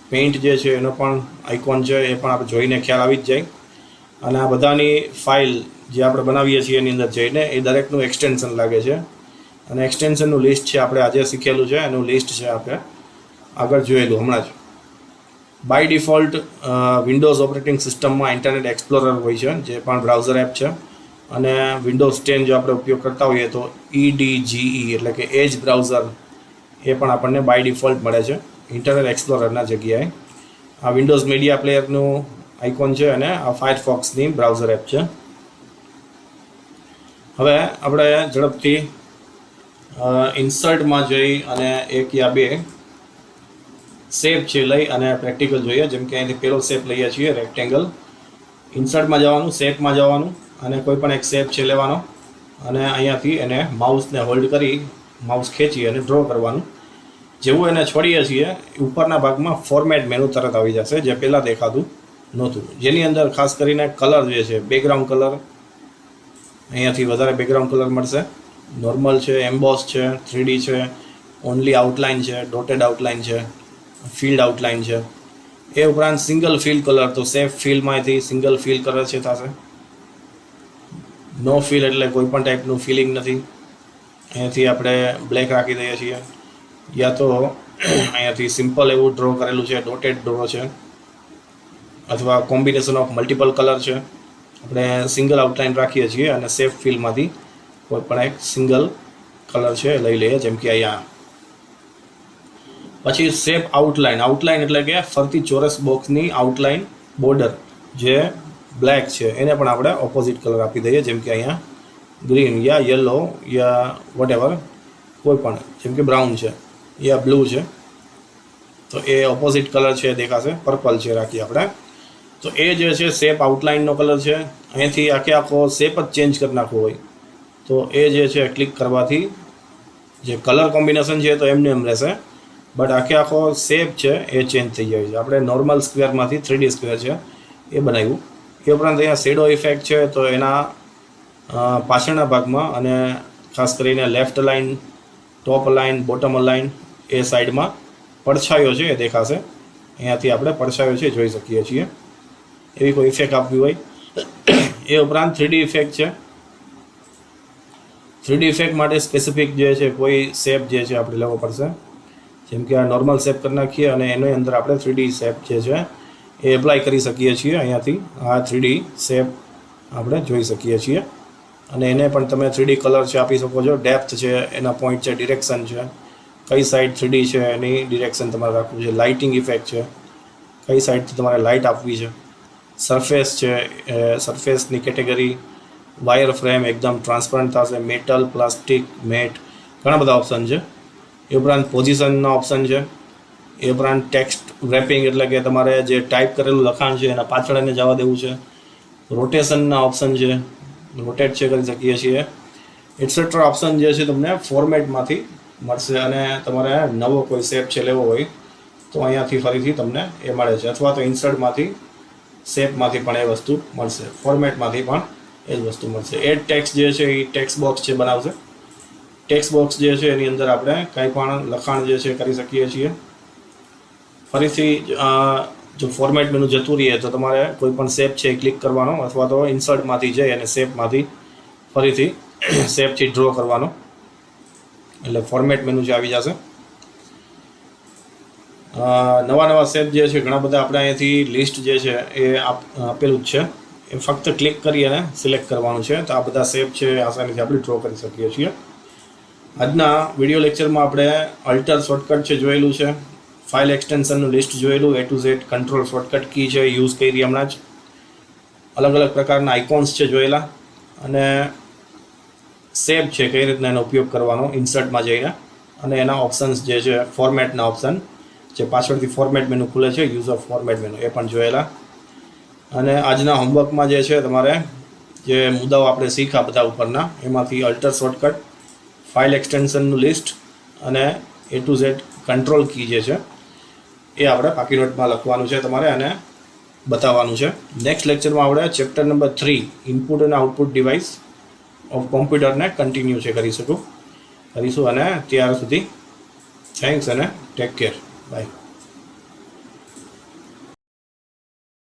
A: પેઇન્ટ જે છે એનો પણ આઇકોન છે, એ પણ આપણે જોઈને ખ્યાલ આવી જ જાય. અને આ બધાની ફાઇલ જે આપણે બનાવીએ છીએ એની અંદર જઈને એ દરેકનું એક્સટેન્શન લાગે છે. અને એક્સટેન્શનનું લિસ્ટ છે આપણે આજે શીખેલું છે, એનું લિસ્ટ છે આપણે આગળ જોયેલું હમણાં જ. બાય ડિફોલ્ટ વિન્ડોઝ ઓપરેટિંગ સિસ્ટમમાં ઇન્ટરનેટ એક્સપ્લોરર હોય છે, જે પણ બ્રાઉઝર એપ છે. અને વિન્ડોઝ 10 જો આપણે ઉપયોગ કરતા હોઈએ તો EDGE એટલે કે એજ બ્રાઉઝર એ પણ આપણને બાય ડિફોલ્ટ મળે છે ઇન્ટરનેટ એક્સપ્લોરરના જગ્યાએ. આ વિન્ડોઝ મીડિયા પ્લેયરનું આઇકોન છે અને આ ફાયરફોક્સની બ્રાઉઝર એપ છે. હવે આપણે ઝડપથી ઇન્સર્ટમાં જઈ અને એક યા બે શેપ છે લઈ અને પ્રેક્ટિકલ જોઈએ. જેમ કે અહીંથી પહેલો શેપ લઈએ છીએ રેક્ટેંગલ. ઇન્સર્ટમાં જવાનું, શેપમાં જવાનું અને કોઈ પણ એક શેપ છે લેવાનો અને અહીંયાથી એને માઉસને હોલ્ડ કરી માઉસ ખેંચી અને ડ્રો કરવાનું. જેવું એને છોડીએ છીએ ઉપરના ભાગમાં ફોર્મેટ મેનુ તરત આવી જશે, જે પહેલાં દેખાતું નહોતું, જેની અંદર ખાસ કરીને કલર જે છે, બેકગ્રાઉન્ડ કલર અહીંયાથી વધારે બેકગ્રાઉન્ડ કલર મળશે. નોર્મલ છે, એમ્બોસ છે, 3D છે, ઓનલી આઉટલાઇન છે, ડોટેડ આઉટલાઇન છે, ફિલ્ડ આઉટલાઇન છે. એ ઉપરાંત સિંગલ ફિલ કલર, તો સેફ ફિલમાંથી સિંગલ ફિલ કલર છે થશે. નો ફિલ એટલે કોઈ પણ ટાઈપનું ફિલિંગ નથી. અહીંયાથી આપણે બ્લેક રાખી દઈએ છીએ, યા તો અહીંયાથી સિમ્પલ એવું ડ્રો કરેલું છે, ડોટેડ ડ્રો છે, અથવા કોમ્બિનેશન ઓફ મલ્ટિપલ કલર છે. આપણે સિંગલ આઉટલાઇન રાખીએ છીએ અને સેફ ફિલમાંથી કોઈ પણ એક સિંગલ કલર છે લઈ લઈએ, જેમ કે અહીંયા. પછી શેપ આઉટલાઇન. આઉટલાઇન એટલે કે ફરતી ચોરસ બોક્સની આઉટલાઇન બોર્ડર જે બ્લેક છે એને પણ આપણે ઓપોઝિટ કલર આપી દઈએ, જેમ કે અહીંયા ગ્રીન યા યલો યા વોટ કોઈ પણ, જેમ કે બ્રાઉન છે યા બ્લુ છે, તો એ ઓપોઝિટ કલર છે દેખાશે. પર્પલ છે રાખીએ આપણે. તો એ જે છે શેપ આઉટલાઇનનો કલર છે. અહીંયાથી આખો શેપ જ ચેન્જ કરી નાખવો હોય તો એ જે છે ક્લિક કરવાથી જે કલર કોમ્બિનેશન છે તો એમને એમ રહેશે, બટ આખો શેપ છે એ ચેન્જ થઈ જાય છે. આપણે નોર્મલ સ્ક્વેરમાંથી 3D સ્ક્વેર છે એ બનાવ્યું. એ ઉપરાંત અહીંયા શેડો ઇફેક્ટ છે, તો એના પાછળના ભાગમાં અને ખાસ કરીને લેફ્ટ લાઇન, ટોપ લાઇન, બોટમ લાઇન એ સાઈડમાં પડછાયો છે એ દેખાશે. અહીંયાથી આપણે પડછાયો છે જોઈ શકીએ છીએ. એવી કોઈ ઇફેક્ટ આપવી હોય. એ ઉપરાંત 3D ઇફેક્ટ છે. 3D ઇફેક્ટ માટે સ્પેસિફિક જે છે કોઈ શેપ જે છે આપણે લેવો પડશે. જેમ કે આ નોર્મલ શેપ કરી નાખીએ અને એની અંદર આપણે 3D શેપ જે છે એ એપ્લાય કરી શકીએ છીએ. અહીંયાથી આ 3D શેપ આપણે જોઈ શકીએ છીએ અને એને પણ તમે 3D કલર છે આપી શકો છો. ડેપ્થ છે, એના પોઈન્ટ છે, ડિરેક્શન છે, કઈ સાઈડ 3D છે એની ડિરેક્શન તમારે રાખવું છે. લાઇટિંગ ઇફેક્ટ છે, કઈ સાઈડથી તમારે લાઇટ આપવી છે. સરફેસ છે, સરફેસની કેટેગરી, વાયર ફ્રેમ એકદમ ટ્રાન્સપરન્ટ થશે, મેટલ, પ્લાસ્ટિક, મેટ, ઘણા બધા ઓપ્શન છે. એ ઉપરાંત પોઝિશનના ઓપ્શન છે. એ ઉપરાંત ટેક્સ્ટ રેપિંગ એટલે કે તમારે જે ટાઈપ કરેલું લખાણ છે એના પાછળ એને જવા દેવું છે. રોટેશનના ઓપ્શન છે, રોટેટ છે કરી શકીએ છીએ. એટસેટ્રા ઓપ્શન જે છે તમને ફોર્મેટમાંથી મળશે અને તમારે નવો કોઈ શેપ છે લેવો હોય તો અહીંયાથી ફરીથી તમને એ મળે છે, અથવા તો ઇન્સર્ટમાંથી શેપમાંથી પણ એ વસ્તુ મળશે, ફોર્મેટમાંથી પણ એ જ વસ્તુ મળશે. એડ ટેક્સ્ટ જે છે એ ટેક્સ્ટ બોક્સ છે બનાવશે. ટેક્સ્ટ બોક્સ જે છે એની અંદર આપણે કંઈ પણ લખાણ જે છે કરી શકીએ છીએ. ફરીથી જો ફોર્મેટ મેનુ જતું રહીએ તો તમારે કોઈ પણ શેપ છે એ ક્લિક કરવાનો, અથવા તો ઇન્સર્ટમાંથી જઈ અને શેપમાંથી ફરીથી શેપથી ડ્રો કરવાનો, એટલે ફોર્મેટ મેનુ જે આવી જશે. નવા શેપ જે છે ઘણા બધા આપણે અહીંયાથી લિસ્ટ જે છે એ આપેલું જ છે, એ ફક્ત ક્લિક કરી અને સિલેક્ટ કરવાનું છે. તો આ બધા શેપ છે આસાનીથી આપણે ડ્રો કરી શકીએ છીએ. આજના વિડીયો લેક્ચરમાં આપણે અલ્ટર શોર્ટકટ છે જોયેલું છે, ફાઇલ એક્સટેન્શનનું લિસ્ટ જોયેલું, A to Z control shortcut key છે યુઝ કરી હમણાં જ, અલગ અલગ પ્રકારના આઇકોન્સ છે જોયેલા, અને શેપ છે કઈ રીતના એનો ઉપયોગ કરવાનો ઇન્સર્ટમાં જઈને, અને એના ઓપ્શન્સ જે છે ફોર્મેટના ઓપ્શન જે પાછળથી ફોર્મેટ મેનુ ખુલે છે, યુઝ ઓફ ફોર્મેટ મેનુ, એ પણ જોયેલા. અને આજના હોમવર્કમાં જે છે તમારે જે મુદ્દાઓ આપણે શીખ્યા બધા ઉપરના, એમાંથી અલ્ટર શોર્ટકટ, ફાઇલ એક્સટેન્શનનું લિસ્ટ અને A to Z કંટ્રોલ કી જે છે એ આપણે પાકી નોટમાં લખવાનું છે તમારે અને બતાવવાનું છે. નેક્સ્ટ લેક્ચરમાં આપણે ચેપ્ટર નંબર 3 ઇનપુટ અને આઉટપુટ ડિવાઇસ ઓફ કોમ્પ્યુટરને કન્ટિન્યુ છે કરીશું. અને ત્યાર સુધી થેન્ક્સ અને ટેક કેર. બાય.